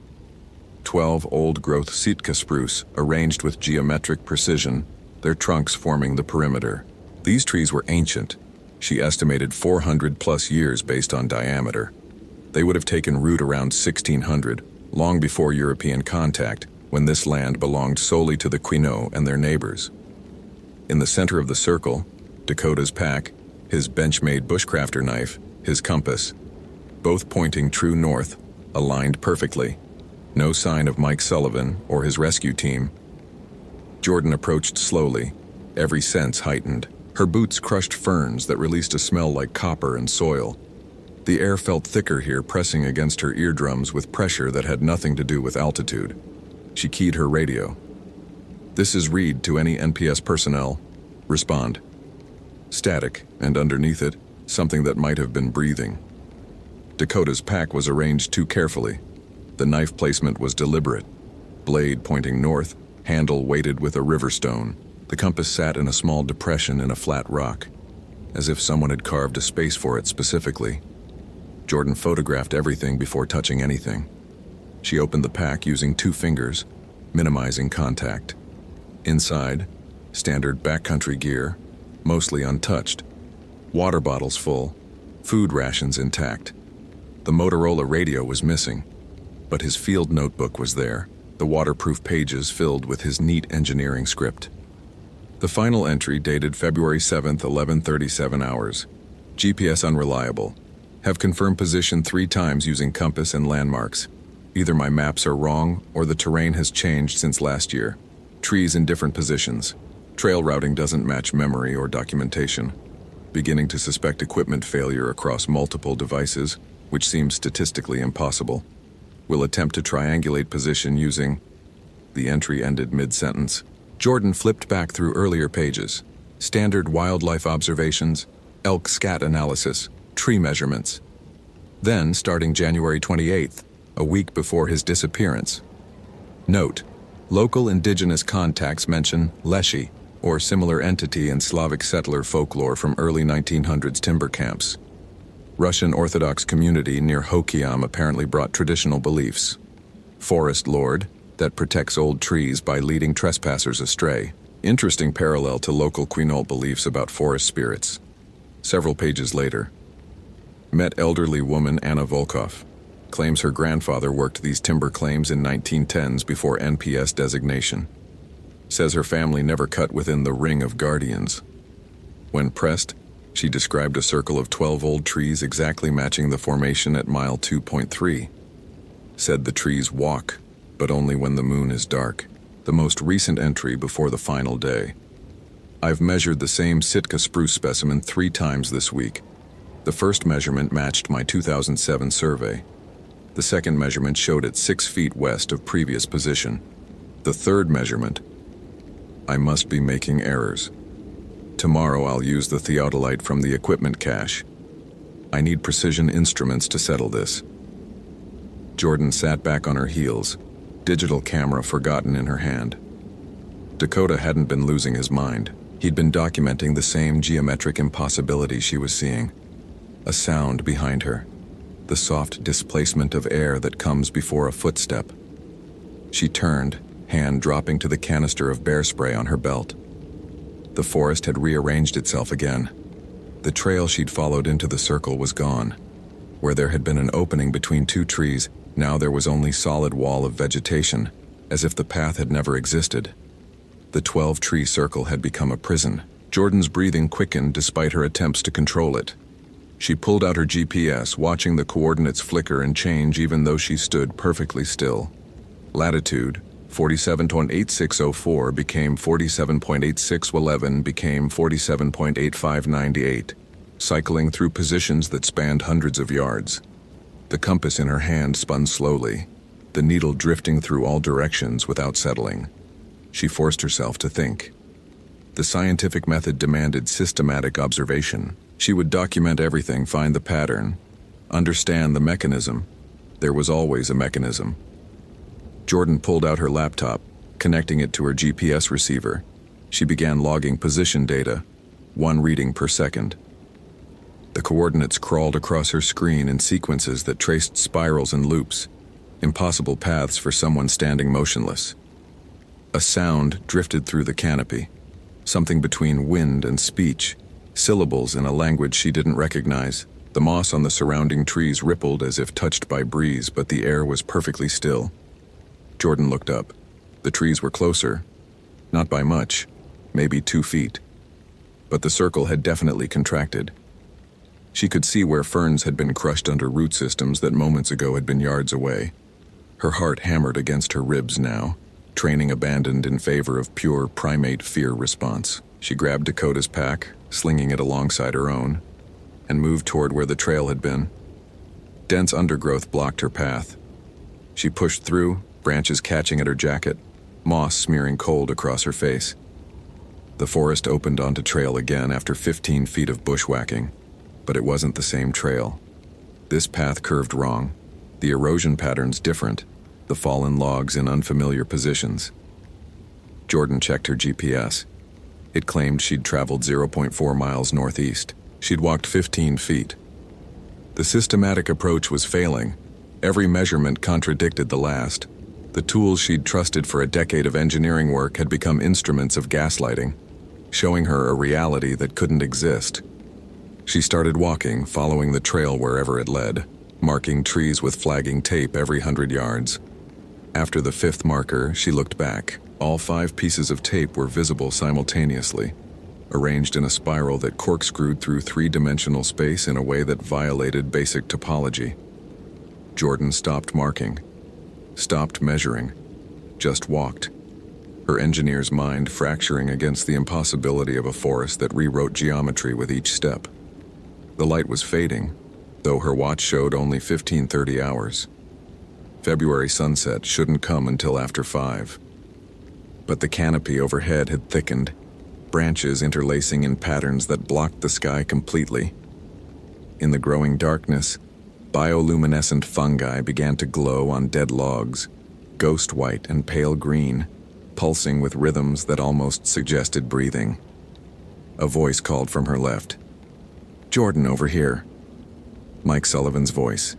12 old-growth Sitka spruce arranged with geometric precision, their trunks forming the perimeter. These trees were ancient. She estimated 400-plus years based on diameter. They would have taken root around 1600, long before European contact, when this land belonged solely to the Quinault and their neighbors. In the center of the circle, Dakota's pack, his bench-made bushcrafter knife, his compass. both pointing true north, aligned perfectly. No sign of Mike Sullivan or his rescue team. Jordan approached slowly, every sense heightened. Her boots crushed ferns that released a smell like copper and soil. The air felt thicker here, pressing against her eardrums with pressure that had nothing to do with altitude. She keyed her radio. "This is Reed to any NPS personnel. Respond." Static, and underneath it, something that might have been breathing. Dakota's pack was arranged too carefully. The knife placement was deliberate. Blade pointing north, handle weighted with a river stone. The compass sat in a small depression in a flat rock, as if someone had carved a space for it specifically. Jordan photographed everything before touching anything. She opened the pack using 2 fingers, minimizing contact. Inside, standard backcountry gear, mostly untouched. Water bottles full, food rations intact. The Motorola radio was missing, but his field notebook was there, the waterproof pages filled with his neat engineering script. The final entry dated February 7th, 11:37 hours. GPS unreliable. Have confirmed position 3 times using compass and landmarks. Either my maps are wrong or the terrain has changed since last year. Trees in different positions. Trail routing doesn't match memory or documentation. Beginning to suspect equipment failure across multiple devices, which seems statistically impossible. Will attempt to triangulate position using... The entry ended mid-sentence. Jordan flipped back through earlier pages. Standard wildlife observations, elk scat analysis, tree measurements. Then, starting January 28th, a week before his disappearance. Note: local indigenous contacts mention Leshy, or similar entity in Slavic settler folklore from early 1900s timber camps. Russian Orthodox community near Hokiam apparently brought traditional beliefs. Forest lord that protects old trees by leading trespassers astray. Interesting parallel to local Quinault beliefs about forest spirits. Several pages later. Met elderly woman Anna Volkov. Claims her grandfather worked these timber claims in 1910s before NPS designation. Says her family never cut within the ring of guardians. When pressed, she described a circle of 12 old trees exactly matching the formation at mile 2.3. Said the trees walk, but only when the moon is dark. The most recent entry before the final day. I've measured the same Sitka spruce specimen 3 times this week. The first measurement matched my 2007 survey. The second measurement showed it 6 feet west of previous position. The third measurement, I must be making errors. Tomorrow I'll use the theodolite from the equipment cache. I need precision instruments to settle this. Jordan sat back on her heels, digital camera forgotten in her hand. Dakota hadn't been losing his mind. He'd been documenting the same geometric impossibility she was seeing. A sound behind her. The soft displacement of air that comes before a footstep. She turned, hand dropping to the canister of bear spray on her belt. The forest had rearranged itself again. The trail she'd followed into the circle was gone. Where there had been an opening between 2 trees, now there was only solid wall of vegetation, as if the path had never existed. The 12-tree circle had become a prison. Jordan's breathing quickened despite her attempts to control it. She pulled out her GPS, watching the coordinates flicker and change even though she stood perfectly still. Latitude, 47.8604 became 47.8611 became 47.8598, cycling through positions that spanned hundreds of yards. The compass in her hand spun slowly, the needle drifting through all directions without settling. She forced herself to think. The scientific method demanded systematic observation. She would document everything, find the pattern, understand the mechanism. There was always a mechanism. Jordan pulled out her laptop, connecting it to her GPS receiver. She began logging position data, 1 reading per second. The coordinates crawled across her screen in sequences that traced spirals and loops, impossible paths for someone standing motionless. A sound drifted through the canopy, something between wind and speech, syllables in a language she didn't recognize. The moss on the surrounding trees rippled as if touched by breeze, but the air was perfectly still. Jordan looked up. The trees were closer, not by much, maybe 2 feet. But the circle had definitely contracted. She could see where ferns had been crushed under root systems that moments ago had been yards away. Her heart hammered against her ribs now, training abandoned in favor of pure primate fear response. She grabbed Dakota's pack, slinging it alongside her own, and moved toward where the trail had been. Dense undergrowth blocked her path. She pushed through, branches catching at her jacket, moss smearing cold across her face. The forest opened onto trail again after 15 feet of bushwhacking, but it wasn't the same trail. This path curved wrong, the erosion patterns different, the fallen logs in unfamiliar positions. Jordan checked her GPS. It claimed she'd traveled 0.4 miles northeast. She'd walked 15 feet. The systematic approach was failing. Every measurement contradicted the last. The tools she'd trusted for a decade of engineering work had become instruments of gaslighting, showing her a reality that couldn't exist. She started walking, following the trail wherever it led, marking trees with flagging tape every 100 yards. After the 5th marker, she looked back. All 5 pieces of tape were visible simultaneously, arranged in a spiral that corkscrewed through 3-dimensional space in a way that violated basic topology. Jordan stopped marking, stopped measuring, just walked, her engineer's mind fracturing against the impossibility of a forest that rewrote geometry with each step. The light was fading, though her watch showed only 15:30 hours. February sunset shouldn't come until after 5. But the canopy overhead had thickened, branches interlacing in patterns that blocked the sky completely. In the growing darkness, bioluminescent fungi began to glow on dead logs, ghost white and pale green, pulsing with rhythms that almost suggested breathing. A voice called from her left. "Jordan, over here." Mike Sullivan's voice.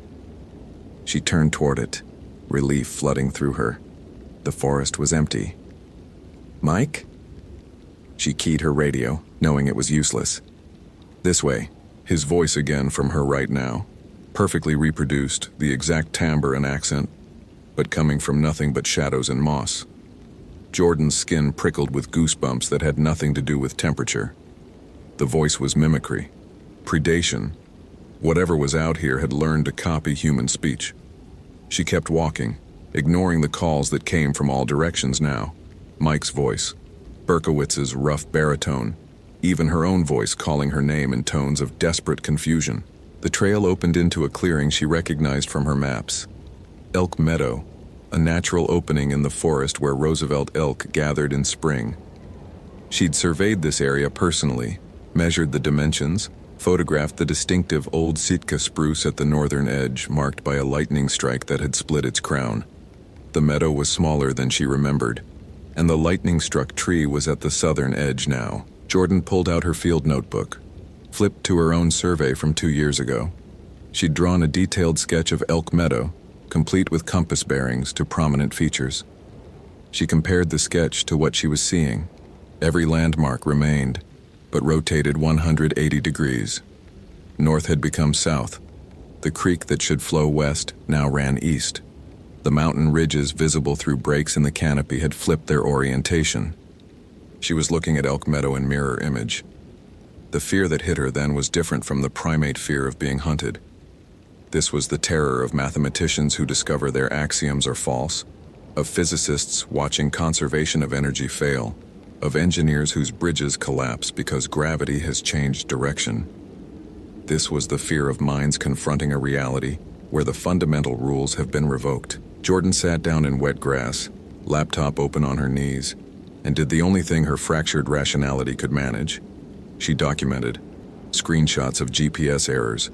She turned toward it, relief flooding through her. The forest was empty. "Mike?" She keyed her radio, knowing it was useless. "This way." His voice again from her right now, perfectly reproduced, the exact timbre and accent, but coming from nothing but shadows and moss. Jordan's skin prickled with goosebumps that had nothing to do with temperature. The voice was mimicry, predation. Whatever was out here had learned to copy human speech. She kept walking, ignoring the calls that came from all directions now. Mike's voice, Berkowitz's rough baritone, even her own voice calling her name in tones of desperate confusion. The trail opened into a clearing she recognized from her maps. Elk Meadow, a natural opening in the forest where Roosevelt elk gathered in spring. She'd surveyed this area personally, measured the dimensions, photographed the distinctive old Sitka spruce at the northern edge, marked by a lightning strike that had split its crown. The meadow was smaller than she remembered, and the lightning-struck tree was at the southern edge now. Jordan pulled out her field notebook, flipped to her own survey from 2 years ago. She'd drawn a detailed sketch of Elk Meadow, complete with compass bearings to prominent features. She compared the sketch to what she was seeing. Every landmark remained, but rotated 180 degrees. North had become south. The creek that should flow west now ran east. The mountain ridges visible through breaks in the canopy had flipped their orientation. She was looking at Elk Meadow in mirror image. The fear that hit her then was different from the primate fear of being hunted. This was the terror of mathematicians who discover their axioms are false, of physicists watching conservation of energy fail, of engineers whose bridges collapse because gravity has changed direction. This was the fear of minds confronting a reality where the fundamental rules have been revoked. Jordan sat down in wet grass, laptop open on her knees, and did the only thing her fractured rationality could manage. She documented screenshots of GPS errors,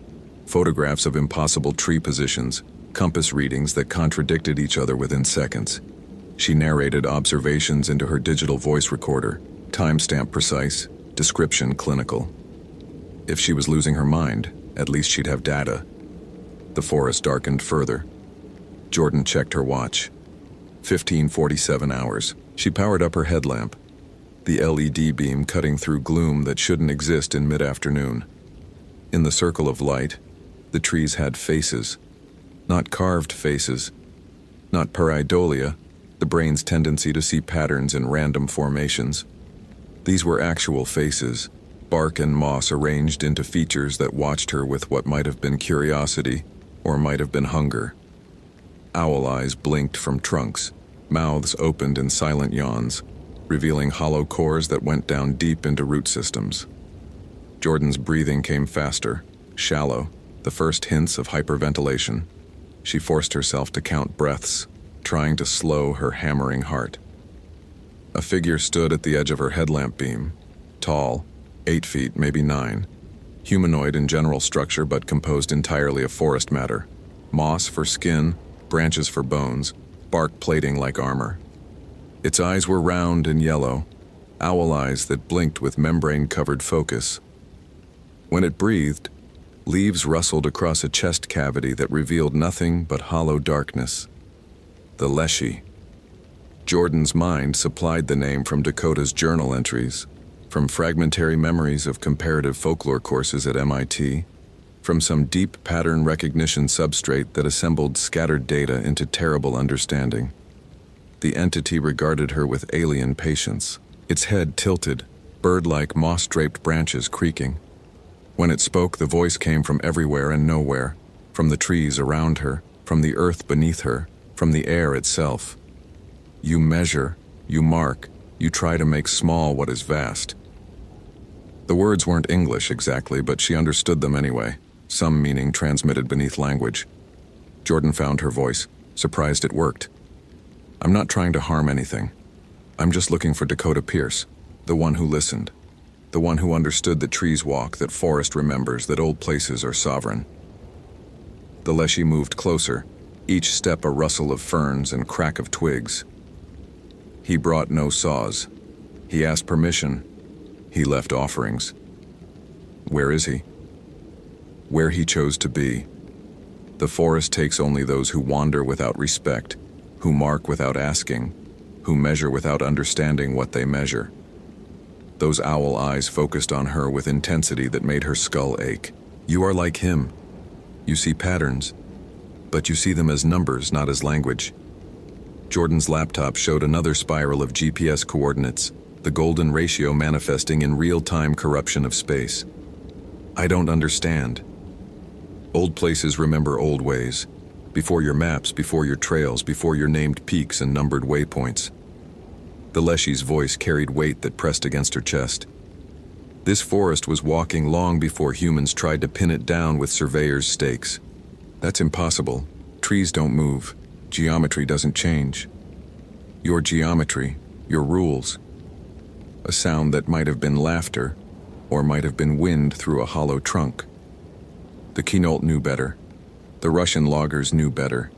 photographs of impossible tree positions, compass readings that contradicted each other within seconds. She narrated observations into her digital voice recorder, timestamp precise, description clinical. If she was losing her mind, at least she'd have data. The forest darkened further. Jordan checked her watch. 15:47 hours. She powered up her headlamp, the LED beam cutting through gloom that shouldn't exist in mid-afternoon. In the circle of light, the trees had faces. Not carved faces. Not pareidolia, the brain's tendency to see patterns in random formations. These were actual faces, bark and moss arranged into features that watched her with what might have been curiosity or might have been hunger. Owl eyes blinked from trunks, mouths opened in silent yawns, revealing hollow cores that went down deep into root systems. Jordan's breathing came faster, shallow, the first hints of hyperventilation. She forced herself to count breaths, trying to slow her hammering heart. A figure stood at the edge of her headlamp beam, tall, 8 feet, maybe 9, humanoid in general structure but composed entirely of forest matter, moss for skin, branches for bones, bark plating like armor. Its eyes were round and yellow, owl eyes that blinked with membrane-covered focus. When it breathed, leaves rustled across a chest cavity that revealed nothing but hollow darkness. The Leshy. Jordan's mind supplied the name from Dakota's journal entries, from fragmentary memories of comparative folklore courses at MIT, from some deep pattern recognition substrate that assembled scattered data into terrible understanding. The entity regarded her with alien patience, its head tilted, bird-like moss-draped branches creaking. When it spoke, the voice came from everywhere and nowhere, from the trees around her, from the earth beneath her, from the air itself. You measure, you mark, you try to make small what is vast. The words weren't English exactly, but she understood them anyway, some meaning transmitted beneath language. Jordan found her voice, surprised it worked. I'm not trying to harm anything. I'm just looking for Dakota Pierce, the one who listened, the one who understood that trees walk, that forest remembers, that old places are sovereign. The Leshy moved closer, each step a rustle of ferns and crack of twigs. He brought no saws. He asked permission. He left offerings. Where is he? Where he chose to be. The forest takes only those who wander without respect, who mark without asking, who measure without understanding what they measure. Those owl eyes focused on her with intensity that made her skull ache. You are like him. You see patterns, but you see them as numbers, not as language. Jordan's laptop showed another spiral of GPS coordinates, the golden ratio manifesting in real-time corruption of space. I don't understand. Old places remember old ways. Before your maps, before your trails, before your named peaks and numbered waypoints. The Leshy's voice carried weight that pressed against her chest. This forest was walking long before humans tried to pin it down with surveyors' stakes. That's impossible. Trees don't move. Geometry doesn't change. Your geometry, your rules. A sound that might have been laughter, or might have been wind through a hollow trunk. The Quinault knew better. The Russian loggers knew better.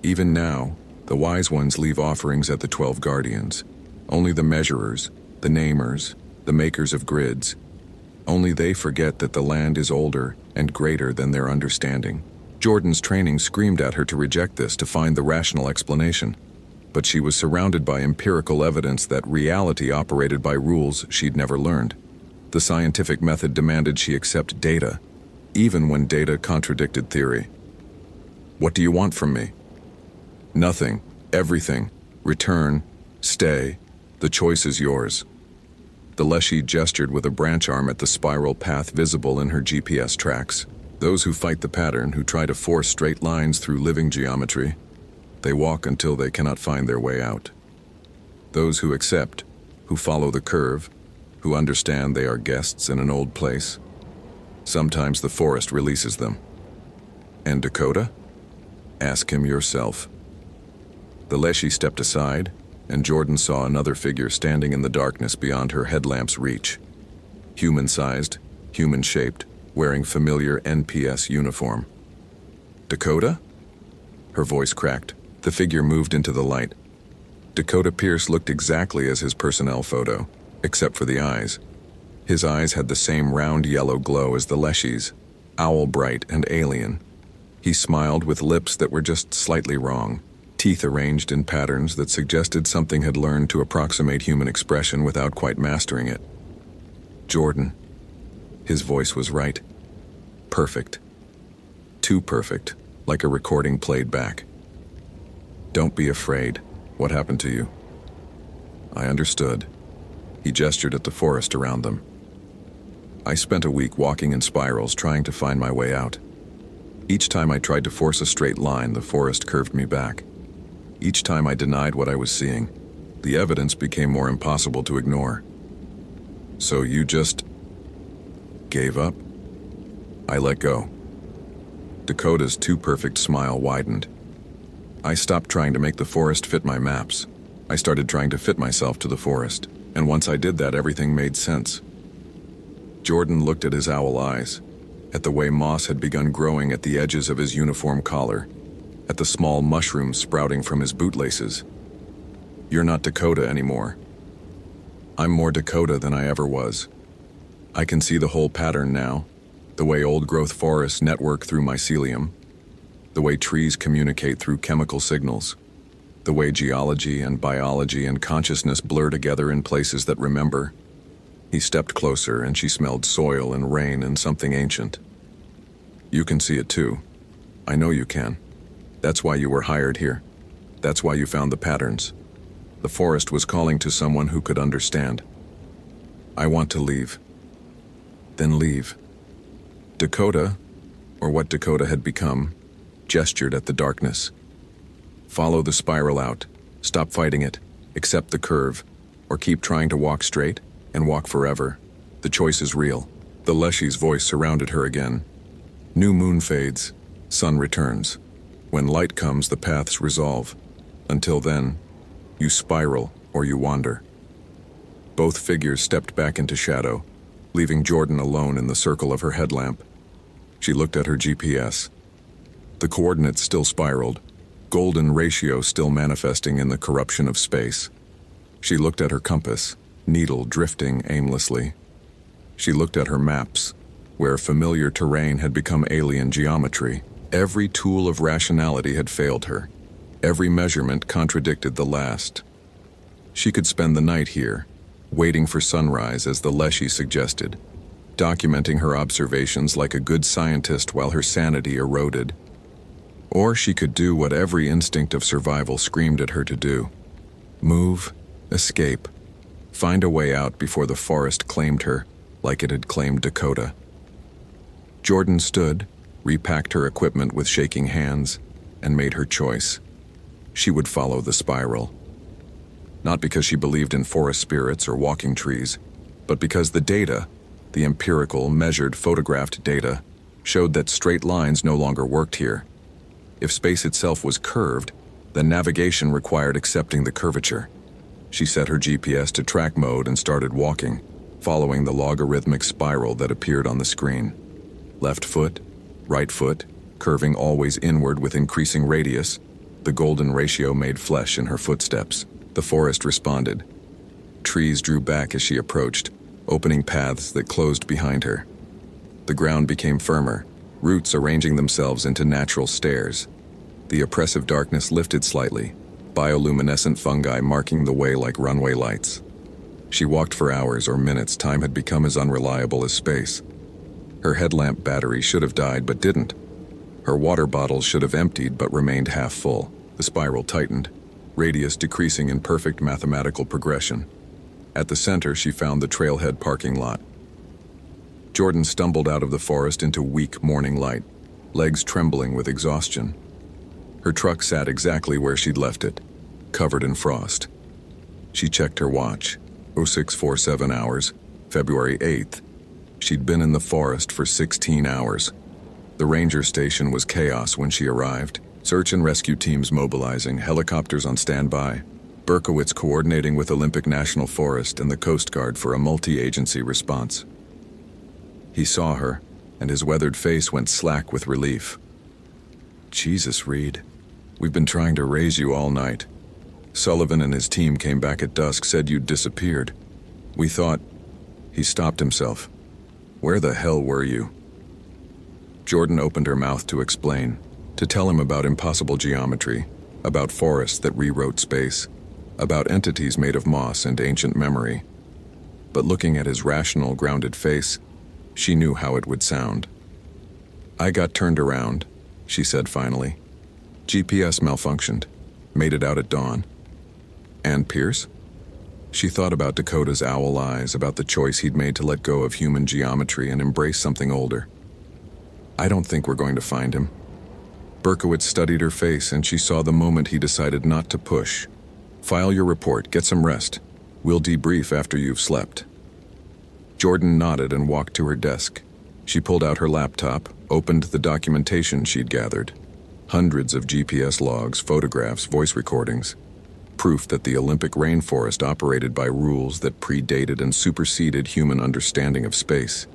Even now, the wise ones leave offerings at the 12 guardians. Only the measurers, the namers, the makers of grids. Only they forget that the land is older and greater than their understanding. Jordan's training screamed at her to reject this, to find the rational explanation. But she was surrounded by empirical evidence that reality operated by rules she'd never learned. The scientific method demanded she accept data, even when data contradicted theory. What do you want from me? Nothing, everything, return, stay, the choice is yours. The Leshy gestured with a branch arm at the spiral path visible in her GPS tracks. Those who fight the pattern, who try to force straight lines through living geometry, they walk until they cannot find their way out. Those who accept, who follow the curve, who understand they are guests in an old place, sometimes the forest releases them. And Dakota? Ask him yourself. The Leshy stepped aside, and Jordan saw another figure standing in the darkness beyond her headlamp's reach. Human-sized, human-shaped, wearing familiar NPS uniform. Dakota? Her voice cracked. The figure moved into the light. Dakota Pierce looked exactly as his personnel photo, except for the eyes. His eyes had the same round yellow glow as the Leshy's, owl-bright and alien. He smiled with lips that were just slightly wrong, teeth arranged in patterns that suggested something had learned to approximate human expression without quite mastering it. Jordan. His voice was right. Perfect. Too perfect, like a recording played back. Don't be afraid. What happened to you? I understood. He gestured at the forest around them. I spent a week walking in spirals trying to find my way out. Each time I tried to force a straight line, the forest curved me back. Each time I denied what I was seeing, the evidence became more impossible to ignore. So you just gave up? I let go. Dakota's too perfect smile widened. I stopped trying to make the forest fit my maps. I started trying to fit myself to the forest, and once I did that, everything made sense. Jordan looked at his owl eyes, at the way moss had begun growing at the edges of his uniform collar, at the small mushrooms sprouting from his bootlaces. You're not Dakota anymore. I'm more Dakota than I ever was. I can see the whole pattern now, the way old-growth forests network through mycelium, the way trees communicate through chemical signals, the way geology and biology and consciousness blur together in places that remember. He stepped closer, and she smelled soil and rain and something ancient. You can see it too. I know you can. That's why you were hired here. That's why you found the patterns. The forest was calling to someone who could understand. I want to leave. Then leave. Dakota, or what Dakota had become, gestured at the darkness. Follow the spiral out. Stop fighting it. Accept the curve. Or keep trying to walk straight and walk forever. The choice is real. The Leshy's voice surrounded her again. New moon fades. Sun returns. When light comes, the paths resolve. Until then, you spiral or you wander. Both figures stepped back into shadow, leaving Jordan alone in the circle of her headlamp. She looked at her GPS. The coordinates still spiraled, golden ratio still manifesting in the corruption of space. She looked at her compass, needle drifting aimlessly. She looked at her maps, where familiar terrain had become alien geometry. Every tool of rationality had failed her. Every measurement contradicted the last. She could spend the night here, waiting for sunrise as the Leshy suggested, documenting her observations like a good scientist while her sanity eroded. Or she could do what every instinct of survival screamed at her to do. Move, escape, find a way out before the forest claimed her like it had claimed Dakota. Jordan stood, repacked her equipment with shaking hands, and made her choice. She would follow the spiral. Not because she believed in forest spirits or walking trees, but because the data, the empirical, measured, photographed data, showed that straight lines no longer worked here. If space itself was curved, then navigation required accepting the curvature. She set her GPS to track mode and started walking, following the logarithmic spiral that appeared on the screen. Left foot, right foot, curving always inward with increasing radius, the golden ratio made flesh in her footsteps. The forest responded. Trees drew back as she approached, opening paths that closed behind her. The ground became firmer, roots arranging themselves into natural stairs. The oppressive darkness lifted slightly, bioluminescent fungi marking the way like runway lights. She walked for hours or minutes. Time had become as unreliable as space. Her headlamp battery should have died but didn't. Her water bottles should have emptied but remained half full. The spiral tightened, radius decreasing in perfect mathematical progression. At the center, she found the trailhead parking lot. Jordan stumbled out of the forest into weak morning light, legs trembling with exhaustion. Her truck sat exactly where she'd left it, covered in frost. She checked her watch. 0647 hours, February 8th. She'd been in the forest for 16 hours. The ranger station was chaos when she arrived. Search and rescue teams mobilizing, helicopters on standby. Berkowitz coordinating with Olympic National Forest and the Coast Guard for a multi-agency response. He saw her, and his weathered face went slack with relief. Jesus, Reed. We've been trying to raise you all night. Sullivan and his team came back at dusk, said you'd disappeared. We thought... He stopped himself. Where the hell were you? Jordan opened her mouth to explain, to tell him about impossible geometry, about forests that rewrote space, about entities made of moss and ancient memory. But looking at his rational, grounded face, she knew how it would sound. I got turned around, she said finally. GPS malfunctioned. Made it out at dawn. And Pierce? She thought about Dakota's owl eyes, about the choice he'd made to let go of human geometry and embrace something older. "I don't think we're going to find him." Berkowitz studied her face, and she saw the moment he decided not to push. "File your report, get some rest. We'll debrief after you've slept." Jordan nodded and walked to her desk. She pulled out her laptop, opened the documentation she'd gathered. Hundreds of GPS logs, photographs, voice recordings. Proof that the Olympic rainforest operated by rules that predated and superseded human understanding of space.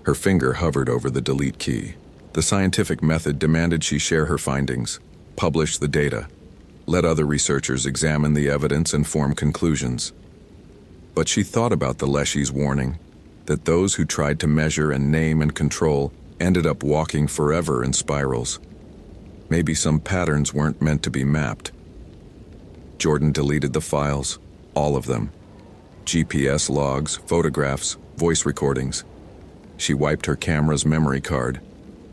Her finger hovered over the delete key. The scientific method demanded she share her findings, publish the data, let other researchers examine the evidence and form conclusions. But she thought about the Leshy's warning, that those who tried to measure and name and control ended up walking forever in spirals. Maybe some patterns weren't meant to be mapped. Jordan deleted the files, all of them. GPS logs, photographs, voice recordings. She wiped her camera's memory card,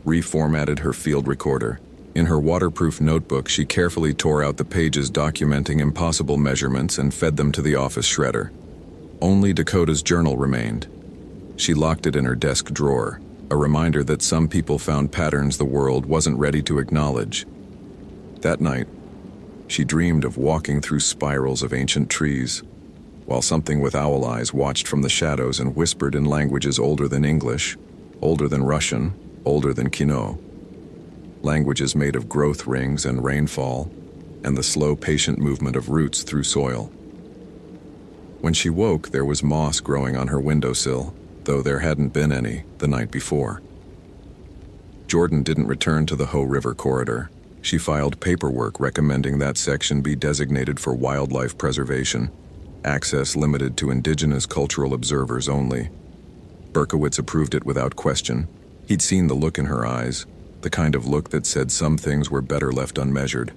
reformatted her field recorder. In her waterproof notebook, she carefully tore out the pages documenting impossible measurements and fed them to the office shredder. Only Dakota's journal remained. She locked it in her desk drawer, a reminder that some people found patterns the world wasn't ready to acknowledge. That night, she dreamed of walking through spirals of ancient trees, while something with owl eyes watched from the shadows and whispered in languages older than English, older than Russian, older than Kino. Languages made of growth rings and rainfall, and the slow, patient movement of roots through soil. When she woke, there was moss growing on her windowsill, though there hadn't been any the night before. Jordan didn't return to the Ho River corridor. She filed paperwork recommending that section be designated for wildlife preservation, access limited to indigenous cultural observers only. Berkowitz approved it without question. He'd seen the look in her eyes, the kind of look that said some things were better left unmeasured.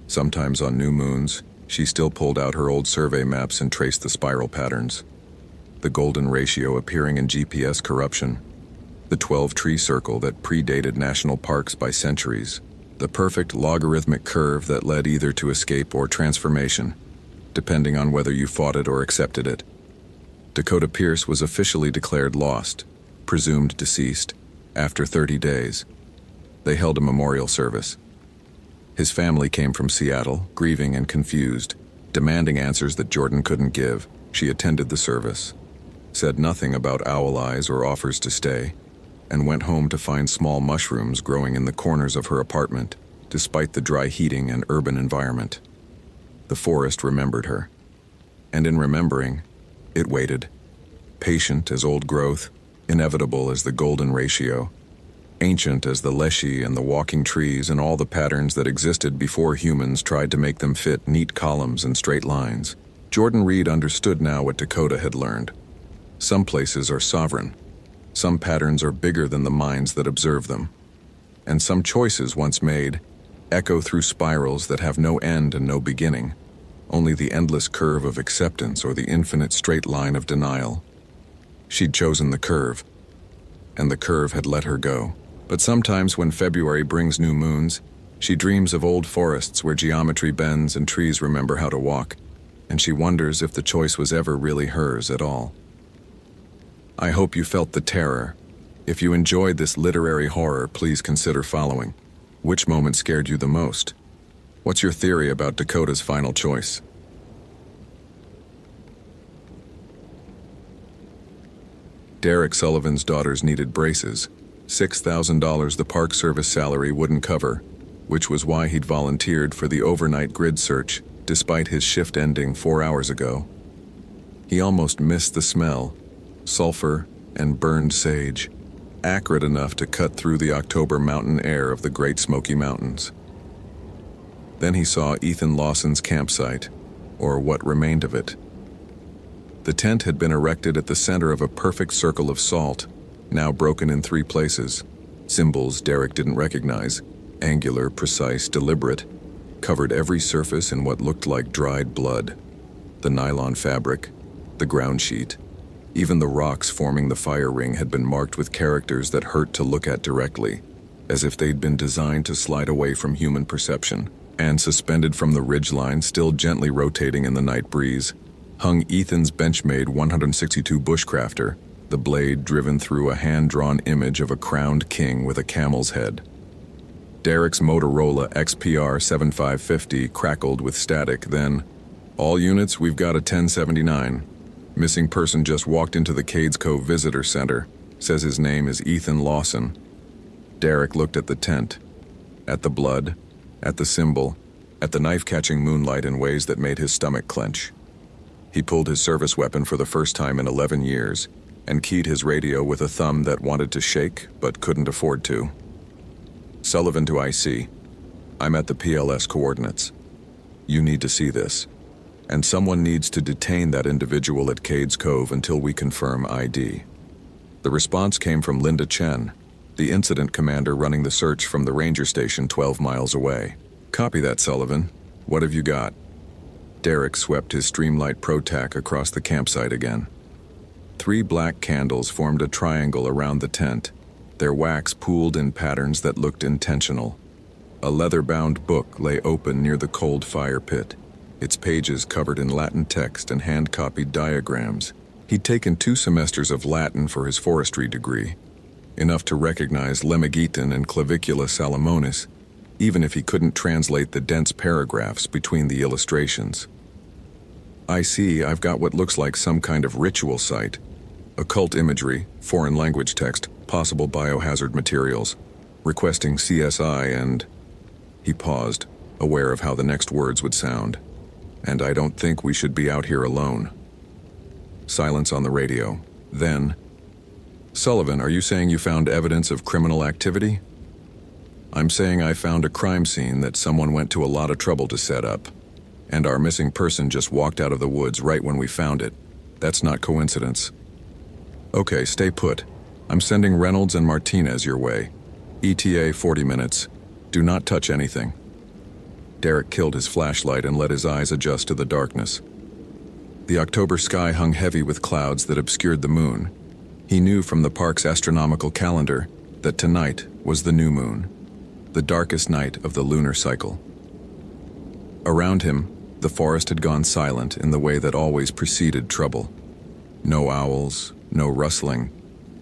Sometimes on new moons, she still pulled out her old survey maps and traced the spiral patterns. The golden ratio appearing in GPS corruption, the 12-tree circle that predated national parks by centuries, the perfect logarithmic curve that led either to escape or transformation, depending on whether you fought it or accepted it. Dakota Pierce was officially declared lost, presumed deceased, after 30 days. They held a memorial service. His family came from Seattle, grieving and confused, demanding answers that Jordan couldn't give. She attended the service, said nothing about owl eyes or offers to stay, and went home to find small mushrooms growing in the corners of her apartment, despite the dry heating and urban environment. The forest remembered her, and in remembering, it waited, patient as old growth, inevitable as the golden ratio, ancient as the leshy and the walking trees and all the patterns that existed before humans tried to make them fit neat columns and straight lines. Jordan Reed understood now what Dakota had learned. Some places are sovereign. Some patterns are bigger than the minds that observe them. And some choices once made echo through spirals that have no end and no beginning, only the endless curve of acceptance or the infinite straight line of denial. She'd chosen the curve, and the curve had let her go. But sometimes when February brings new moons, she dreams of old forests where geometry bends and trees remember how to walk, and she wonders if the choice was ever really hers at all. I hope you felt the terror. If you enjoyed this literary horror, please consider following. Which moment scared you the most? What's your theory about Dakota's final choice? Derek Sullivan's daughters needed braces. $6,000 the Park Service salary wouldn't cover, which was why he'd volunteered for the overnight grid search, despite his shift ending 4 hours ago. He almost missed the smell, sulfur and burned sage, acrid enough to cut through the October mountain air of the Great Smoky Mountains. Then he saw Ethan Lawson's campsite, or what remained of it. The tent had been erected at the center of a perfect circle of salt, now broken in 3 places. Symbols Derek didn't recognize, angular, precise, deliberate, covered every surface in what looked like dried blood. The nylon fabric, the ground sheet, even the rocks forming the fire ring had been marked with characters that hurt to look at directly, as if they'd been designed to slide away from human perception. And suspended from the ridgeline, still gently rotating in the night breeze, hung Ethan's Benchmade 162 Bushcrafter, the blade driven through a hand-drawn image of a crowned king with a camel's head. Derek's Motorola XPR 7550 crackled with static, then, "All units, we've got a 1079. Missing person just walked into the Cades Cove Visitor Center. Says his name is Ethan Lawson." Derek looked at the tent, at the blood, at the symbol, at the knife-catching moonlight in ways that made his stomach clench. He pulled his service weapon for the first time in 11 years and keyed his radio with a thumb that wanted to shake but couldn't afford to. "Sullivan to IC. I'm at the PLS coordinates. You need to see this. And someone needs to detain that individual at Cades Cove until we confirm ID." The response came from Linda Chen, the incident commander running the search from the ranger station 12 miles away. "Copy that, Sullivan. What have you got?" Derek swept his Streamlight ProTac across the campsite again. 3 black candles formed a triangle around the tent, their wax pooled in patterns that looked intentional. A leather-bound book lay open near the cold fire pit, its pages covered in Latin text and hand-copied diagrams. He'd taken 2 semesters of Latin for his forestry degree, enough to recognize Lemmigitan and Clavicula Salomonis, even if he couldn't translate the dense paragraphs between the illustrations. "I see, I've got what looks like some kind of ritual site. Occult imagery, foreign language text, possible biohazard materials, requesting CSI and..." He paused, aware of how the next words would sound. "And I don't think we should be out here alone." Silence on the radio. Then, "Sullivan, are you saying you found evidence of criminal activity?" "I'm saying I found a crime scene that someone went to a lot of trouble to set up. And our missing person just walked out of the woods right when we found it. That's not coincidence." "Okay, stay put. I'm sending Reynolds and Martinez your way. ETA 40 minutes. Do not touch anything." Derek killed his flashlight and let his eyes adjust to the darkness. The October sky hung heavy with clouds that obscured the moon. He knew from the park's astronomical calendar that tonight was the new moon, the darkest night of the lunar cycle. Around him, the forest had gone silent in the way that always preceded trouble. No owls, no rustling,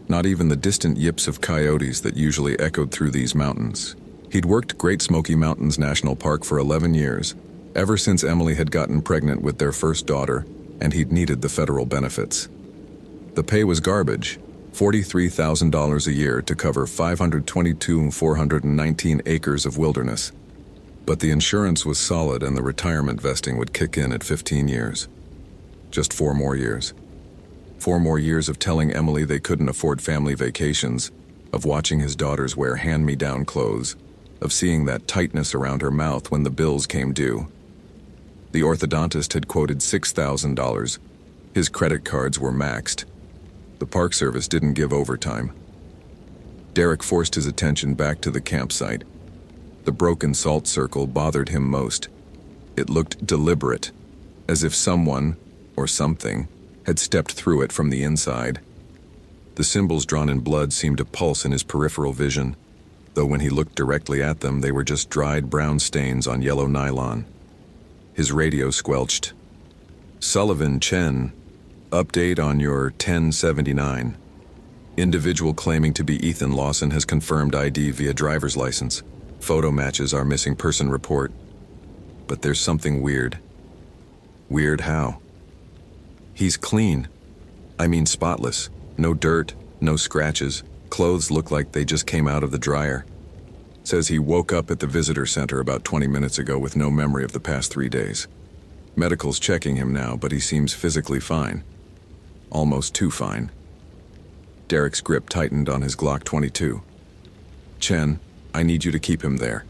not even the distant yips of coyotes that usually echoed through these mountains. He'd worked Great Smoky Mountains National Park for 11 years, ever since Emily had gotten pregnant with their first daughter, and he'd needed the federal benefits. The pay was garbage, $43,000 a year to cover 522,419 acres of wilderness. But the insurance was solid and the retirement vesting would kick in at 15 years. Just 4 more years. 4 more years of telling Emily they couldn't afford family vacations, of watching his daughters wear hand-me-down clothes, of seeing that tightness around her mouth when the bills came due. The orthodontist had quoted $6,000. His credit cards were maxed. The Park Service didn't give overtime. Derek forced his attention back to the campsite. The broken salt circle bothered him most. It looked deliberate, as if someone, or something, had stepped through it from the inside. The symbols drawn in blood seemed to pulse in his peripheral vision, though when he looked directly at them, they were just dried brown stains on yellow nylon. His radio squelched. "Sullivan Chen, update on your 1079. Individual claiming to be Ethan Lawson has confirmed ID via driver's license. Photo matches our missing person report. But there's something weird." "Weird how?" "He's clean. I mean spotless. No dirt, no scratches. Clothes look like they just came out of the dryer. Says he woke up at the visitor center about 20 minutes ago with no memory of the past 3 days. Medical's checking him now, but he seems physically fine. Almost too fine." Derek's grip tightened on his Glock 22. "Chen, I need you to keep him there.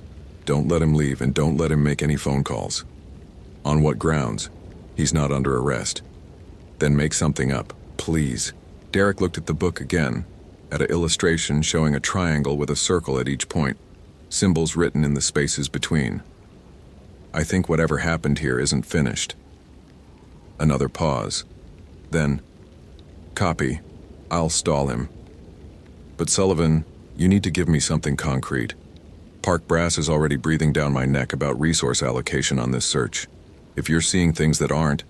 Don't let him leave and don't let him make any phone calls." "On what grounds? He's not under arrest." "Then make something up, please." Derek looked at the book again, at an illustration showing a triangle with a circle at each point, symbols written in the spaces between. "I think whatever happened here isn't finished." Another pause. Then, "Copy. I'll stall him. But Sullivan, you need to give me something concrete. Park brass is already breathing down my neck about resource allocation on this search. If you're seeing things that aren't..."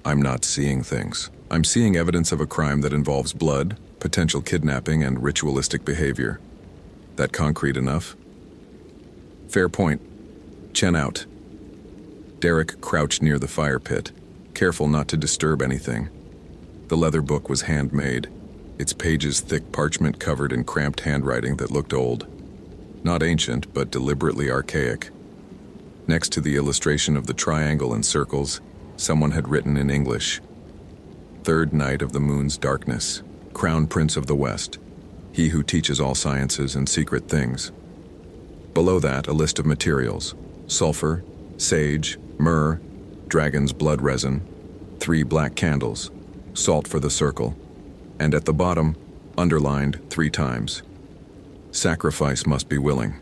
I'm not seeing things. I'm seeing evidence of a crime that involves blood, potential kidnapping, and ritualistic behavior. That concrete enough? Fair point. Chen out. Derek crouched near the fire pit, careful not to disturb anything. The leather book was handmade, its pages thick parchment covered in cramped handwriting that looked old. Not ancient, but deliberately archaic. Next to the illustration of the triangle and circles, someone had written in English, "Third night of the moon's darkness, Crown Prince of the West, he who teaches all sciences and secret things." Below that, a list of materials: sulfur, sage, myrrh, dragon's blood resin, 3 black candles, salt for the circle, and at the bottom, underlined 3 times, "Sacrifice must be willing.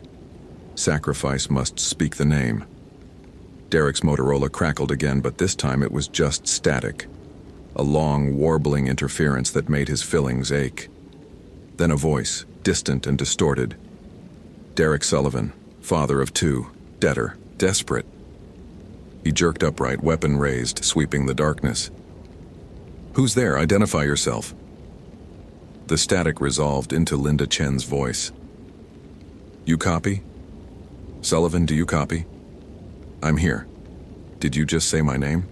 Sacrifice must speak the name." Derek's Motorola crackled again, but this time it was just static, a long, warbling interference that made his fillings ache. Then a voice, distant and distorted. Derek Sullivan, father of 2, debtor, desperate. He jerked upright, weapon raised, sweeping the darkness. "Who's there? Identify yourself." The static resolved into Linda Chen's voice. "You copy? Sullivan, do you copy? I'm here. Did you just say my name?"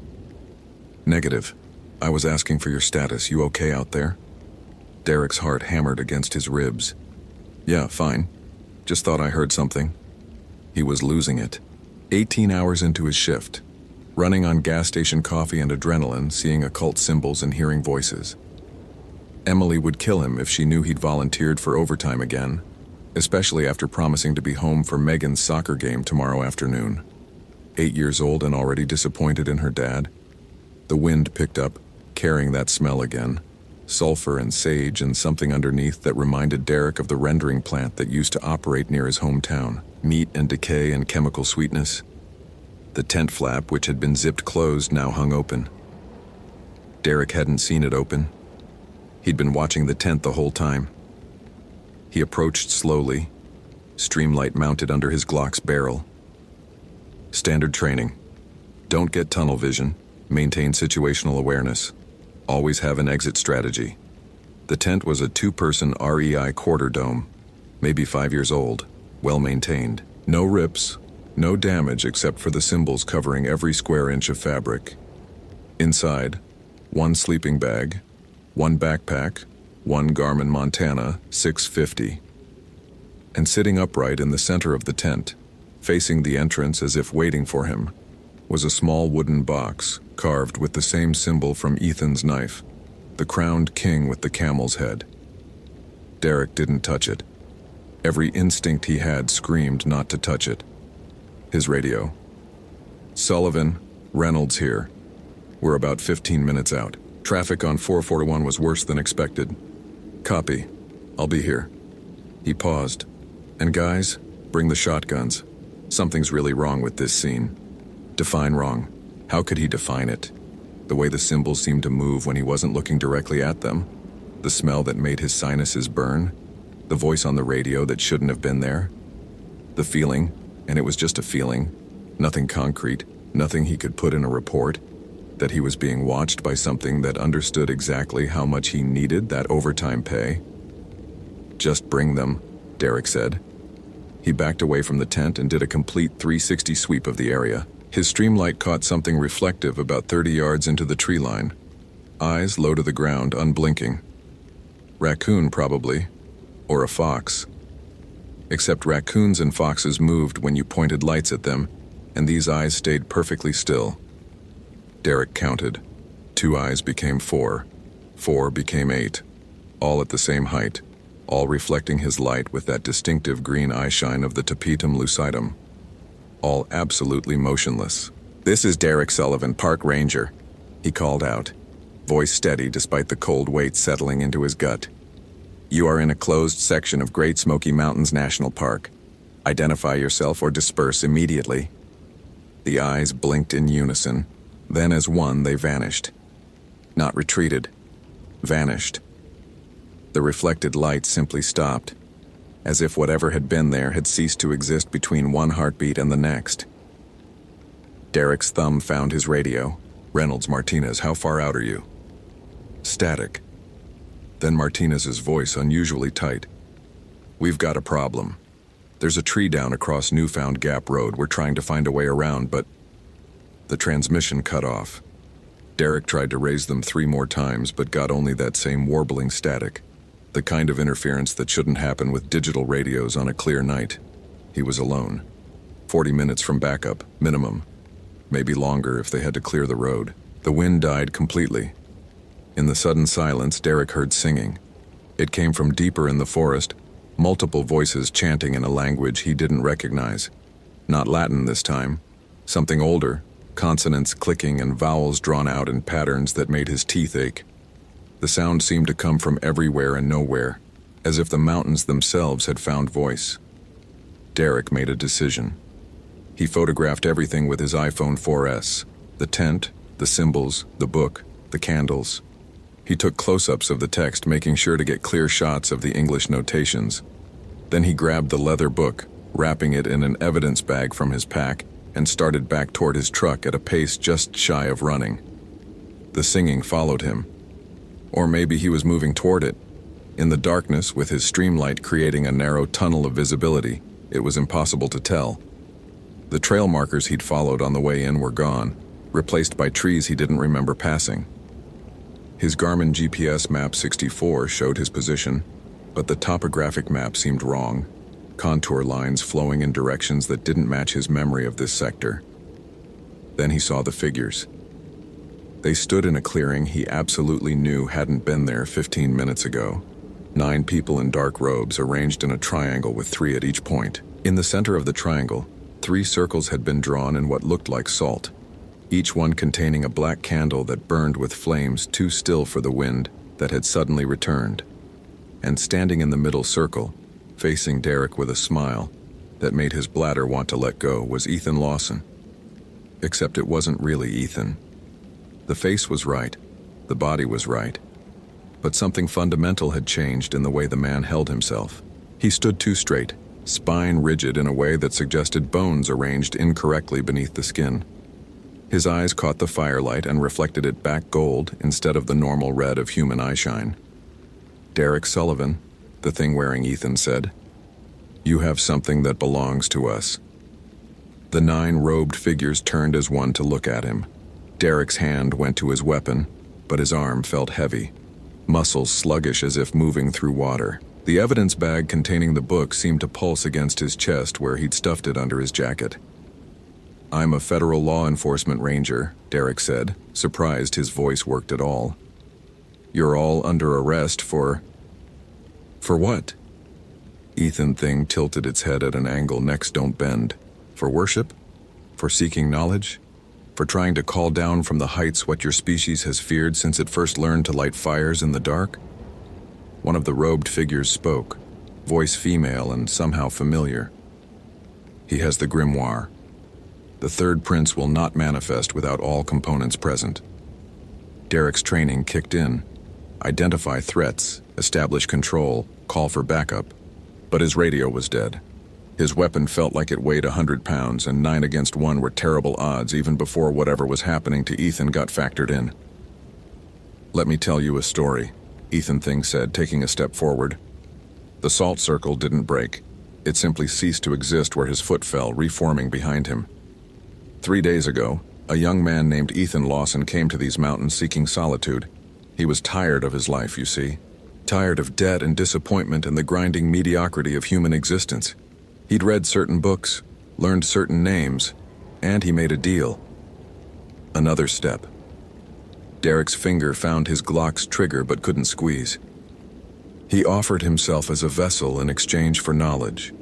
"Negative. I was asking for your status. You okay out there?" Derek's heart hammered against his ribs. "Yeah, fine. Just thought I heard something." He was losing it. 18 hours into his shift, running on gas station coffee and adrenaline, seeing occult symbols and hearing voices. Emily would kill him if she knew he'd volunteered for overtime again, especially after promising to be home for Megan's soccer game tomorrow afternoon. 8 years old and already disappointed in her dad. The wind picked up, carrying that smell again. Sulfur and sage and something underneath that reminded Derek of the rendering plant that used to operate near his hometown. Meat and decay and chemical sweetness. The tent flap, which had been zipped closed, now hung open. Derek hadn't seen it open. He'd been watching the tent the whole time. He approached slowly, streamlight mounted under his Glock's barrel. Standard training. Don't get tunnel vision. Maintain situational awareness. Always have an exit strategy. The tent was a 2-person REI quarter dome, maybe 5 years old, well maintained. No rips, no damage except for the symbols covering every square inch of fabric. Inside, 1 sleeping bag, 1 backpack, 1 Garmin Montana 650. And sitting upright in the center of the tent, facing the entrance as if waiting for him, was a small wooden box carved with the same symbol from Ethan's knife, the crowned king with the camel's head. Derek didn't touch it. Every instinct he had screamed not to touch it. His radio. "Sullivan, Reynolds here. We're about 15 minutes out. Traffic on 441 was worse than expected. Copy. I'll be here." He paused. "And guys, bring the shotguns. Something's really wrong with this scene." Define wrong. How could he define it? The way the symbols seemed to move when he wasn't looking directly at them. The smell that made his sinuses burn. The voice on the radio that shouldn't have been there. The feeling, and it was just a feeling. Nothing concrete, nothing he could put in a report. That he was being watched by something that understood exactly how much he needed that overtime pay. "Just bring them," Derek said. He backed away from the tent and did a complete 360 sweep of the area. His streamlight caught something reflective about 30 yards into the tree line. Eyes low to the ground, unblinking. Raccoon, probably. Or a fox. Except raccoons and foxes moved when you pointed lights at them, and these eyes stayed perfectly still. Derek counted. 2 eyes became 4. 4 became 8. All at the same height. All reflecting his light with that distinctive green eyeshine of the tapetum lucidum. All absolutely motionless. "This is Derek Sullivan, park ranger," he called out, voice steady despite the cold weight settling into his gut. "You are in a closed section of Great Smoky Mountains National Park. Identify yourself or disperse immediately." The eyes blinked in unison, then as one they vanished. Not retreated. Vanished. The reflected light simply stopped, as if whatever had been there had ceased to exist between one heartbeat and the next. Derek's thumb found his radio, Reynolds, Martinez, how far out are you? Static. Then Martinez's voice, unusually tight. We've got a problem. There's a tree down across Newfound Gap Road. We're trying to find a way around, but the transmission cut off. Derek tried to raise them 3 more times, but got only that same warbling static, the kind of interference that shouldn't happen with digital radios on a clear night. He was alone. 40 minutes from backup, minimum. Maybe longer if they had to clear the road. The wind died completely. In the sudden silence, Derek heard singing. It came from deeper in the forest, multiple voices chanting in a language he didn't recognize. Not Latin this time. Something older, consonants clicking and vowels drawn out in patterns that made his teeth ache. The sound seemed to come from everywhere and nowhere, as if the mountains themselves had found voice. Derek made a decision. He photographed everything with his iPhone 4S. The tent, the symbols, the book, the candles. He took close-ups of the text, making sure to get clear shots of the English notations. Then he grabbed the leather book, wrapping it in an evidence bag from his pack, and started back toward his truck at a pace just shy of running. The singing followed him. Or maybe he was moving toward it. In the darkness, with his streamlight creating a narrow tunnel of visibility, it was impossible to tell. The trail markers he'd followed on the way in were gone, replaced by trees he didn't remember passing. His Garmin GPS map 64 showed his position, but the topographic map seemed wrong, contour lines flowing in directions that didn't match his memory of this sector. Then he saw the figures. They stood in a clearing he absolutely knew hadn't been there 15 minutes ago. 9 people in dark robes arranged in a triangle with 3 at each point. In the center of the triangle, 3 circles had been drawn in what looked like salt, each one containing a black candle that burned with flames too still for the wind that had suddenly returned. And standing in the middle circle, facing Derek with a smile that made his bladder want to let go, was Ethan Lawson. Except it wasn't really Ethan. The face was right, the body was right, but something fundamental had changed in the way the man held himself. He stood too straight, spine rigid in a way that suggested bones arranged incorrectly beneath the skin. His eyes caught the firelight and reflected it back gold instead of the normal red of human eyeshine. Derek Sullivan, the thing wearing Ethan, said, "You have something that belongs to us." The 9 robed figures turned as one to look at him. Derek's hand went to his weapon, but his arm felt heavy, muscles sluggish as if moving through water. The evidence bag containing the book seemed to pulse against his chest where he'd stuffed it under his jacket. "I'm a federal law enforcement ranger," Derek said, surprised his voice worked at all. "You're all under arrest for what?" Ethan Thing tilted its head at an angle necks don't bend. "For worship? For seeking knowledge? For trying to call down from the heights what your species has feared since it first learned to light fires in the dark?" One of the robed figures spoke, voice female and somehow familiar. "He has the grimoire. The third prince will not manifest without all components present." Derek's training kicked in. Identify threats, establish control, call for backup. But his radio was dead. His weapon felt like it weighed 100 pounds, and 9 against 1 were terrible odds even before whatever was happening to Ethan got factored in. "Let me tell you a story," Ethan Thing said, taking a step forward. The salt circle didn't break. It simply ceased to exist where his foot fell, reforming behind him. 3 days ago, a young man named Ethan Lawson came to these mountains seeking solitude. He was tired of his life, you see. Tired of debt and disappointment and the grinding mediocrity of human existence. He'd read certain books, learned certain names, and he made a deal. Another step. Derek's finger found his Glock's trigger but couldn't squeeze. He offered himself as a vessel in exchange for knowledge.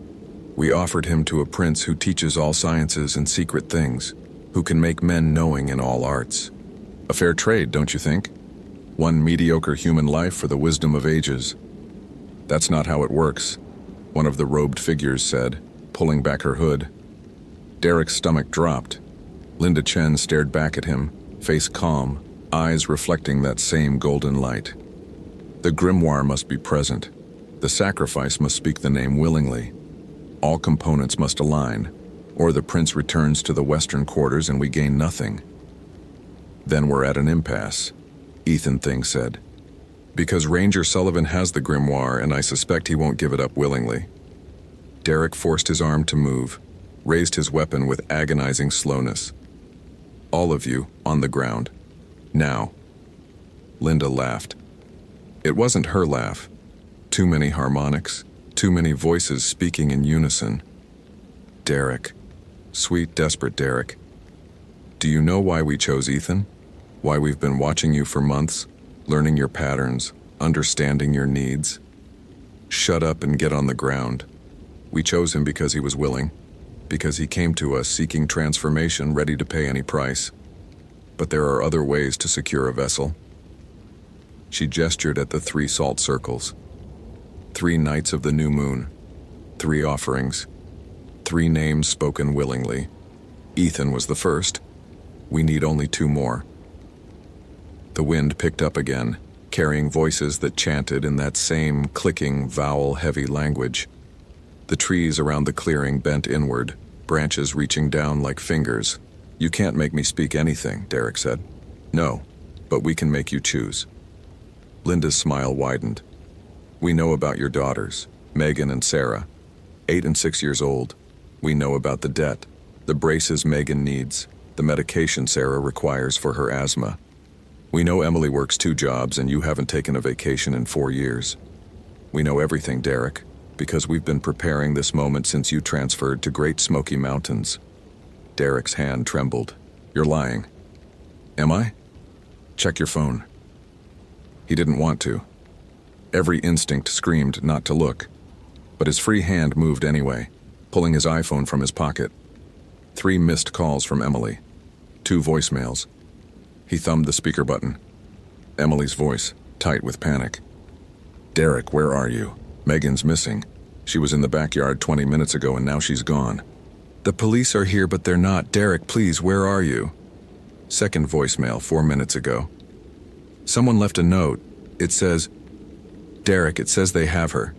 We offered him to a prince who teaches all sciences and secret things, who can make men knowing in all arts. A fair trade, don't you think? One mediocre human life for the wisdom of ages. That's not how it works, one of the robed figures said, pulling back her hood. Derek's stomach dropped. Linda Chen stared back at him, face calm, eyes reflecting that same golden light. The grimoire must be present. The sacrifice must speak the name willingly. All components must align, or the prince returns to the western quarters and we gain nothing. Then we're at an impasse, Ethan Thing said. Because Ranger Sullivan has the grimoire and I suspect he won't give it up willingly. Derek forced his arm to move, raised his weapon with agonizing slowness. All of you, on the ground. Now. Linda laughed. It wasn't her laugh. Too many harmonics, too many voices speaking in unison. Derek. Sweet, desperate Derek. Do you know why we chose Ethan? Why we've been watching you for months? Learning your patterns, understanding your needs. Shut up and get on the ground. We chose him because he was willing, because he came to us seeking transformation, ready to pay any price. But there are other ways to secure a vessel. She gestured at the 3 salt circles. 3 nights of the new moon. 3 offerings. 3 names spoken willingly. Ethan was the first. We need only 2 more. The wind picked up again, carrying voices that chanted in that same clicking, vowel-heavy language. The trees around the clearing bent inward, branches reaching down like fingers. You can't make me speak anything, Derek said. No, but we can make you choose. Linda's smile widened. We know about your daughters, Megan and Sarah, 8 and 6 years old. We know about the debt, the braces Megan needs, the medication Sarah requires for her asthma. We know Emily works 2 jobs and you haven't taken a vacation in 4 years. We know everything, Derek, because we've been preparing this moment since you transferred to Great Smoky Mountains. Derek's hand trembled. You're lying. Am I? Check your phone. He didn't want to. Every instinct screamed not to look, but his free hand moved anyway, pulling his iPhone from his pocket. 3 missed calls from Emily. 2 voicemails. He thumbed the speaker button. Emily's voice, tight with panic. Derek, where are you? Megan's missing. She was in the backyard 20 minutes ago and now she's gone. The police are here but they're not. Derek, please, where are you? Second voicemail 4 minutes ago. Someone left a note. It says, Derek, it says they have her.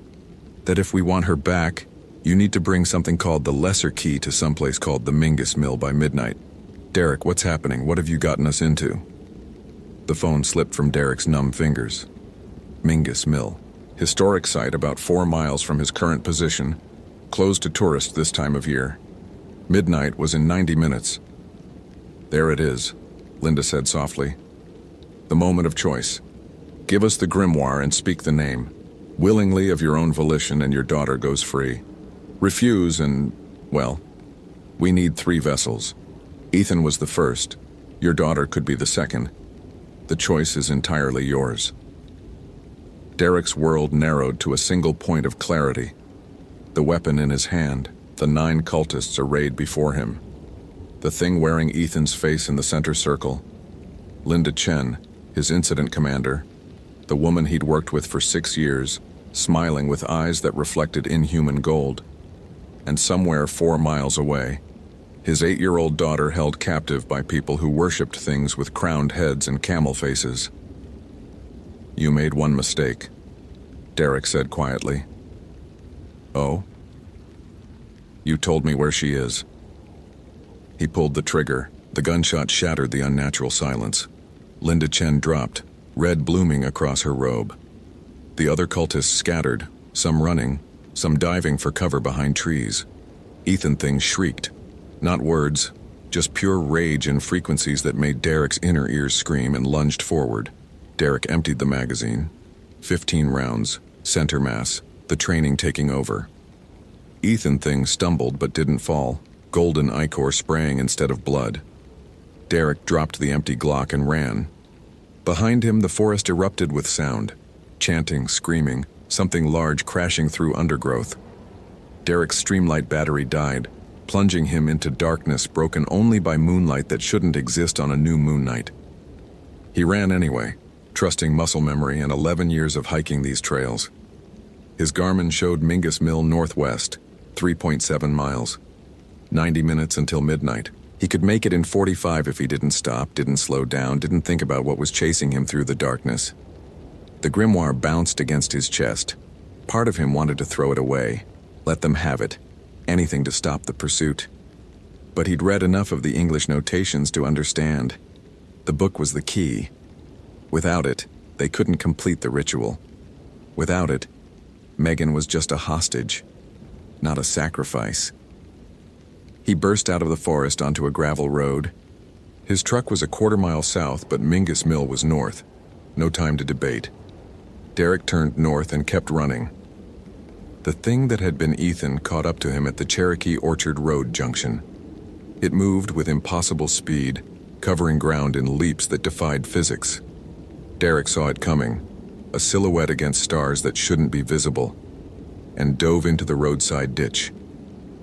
That if we want her back, you need to bring something called the Lesser Key to someplace called the Mingus Mill by midnight. Derek, what's happening? What have you gotten us into? The phone slipped from Derek's numb fingers. Mingus Mill. Historic site about 4 miles from his current position. Closed to tourists this time of year. Midnight was in 90 minutes. There it is, Linda said softly. The moment of choice. Give us the grimoire and speak the name. Willingly of your own volition and your daughter goes free. Refuse and, well, we need 3 vessels. Ethan was the first. Your daughter could be the second. The choice is entirely yours. Derek's world narrowed to a single point of clarity. The weapon in his hand, the 9 cultists arrayed before him. The thing wearing Ethan's face in the center circle. Linda Chen, his incident commander. The woman he'd worked with for 6 years, smiling with eyes that reflected inhuman gold. And somewhere 4 miles away, his 8-year-old daughter held captive by people who worshipped things with crowned heads and camel faces. You made one mistake, Derek said quietly. Oh? You told me where she is. He pulled the trigger. The gunshot shattered the unnatural silence. Linda Chen dropped, red blooming across her robe. The other cultists scattered, some running, some diving for cover behind trees. Ethan Thing shrieked. Not words, just pure rage in frequencies that made Derek's inner ears scream and lunged forward. Derek emptied the magazine. 15 rounds, center mass, the training taking over. Ethan Thing stumbled but didn't fall, golden ichor spraying instead of blood. Derek dropped the empty Glock and ran. Behind him, the forest erupted with sound. Chanting, screaming, something large crashing through undergrowth. Derek's streamlight battery died, plunging him into darkness broken only by moonlight that shouldn't exist on a new moon night. He ran anyway, trusting muscle memory and 11 years of hiking these trails. His Garmin showed Mingus Mill northwest, 3.7 miles. 90 minutes until midnight. He could make it in 45 if he didn't stop, didn't slow down, didn't think about what was chasing him through the darkness. The grimoire bounced against his chest. Part of him wanted to throw it away, let them have it, anything to stop the pursuit. But he'd read enough of the English notations to understand. The book was the key. Without it, they couldn't complete the ritual. Without it, Megan was just a hostage, not a sacrifice. He burst out of the forest onto a gravel road. His truck was a quarter-mile south, but Mingus Mill was north. No time to debate. Derek turned north and kept running. The thing that had been Ethan caught up to him at the Cherokee Orchard Road junction. It moved with impossible speed, covering ground in leaps that defied physics. Derek saw it coming, a silhouette against stars that shouldn't be visible, and dove into the roadside ditch.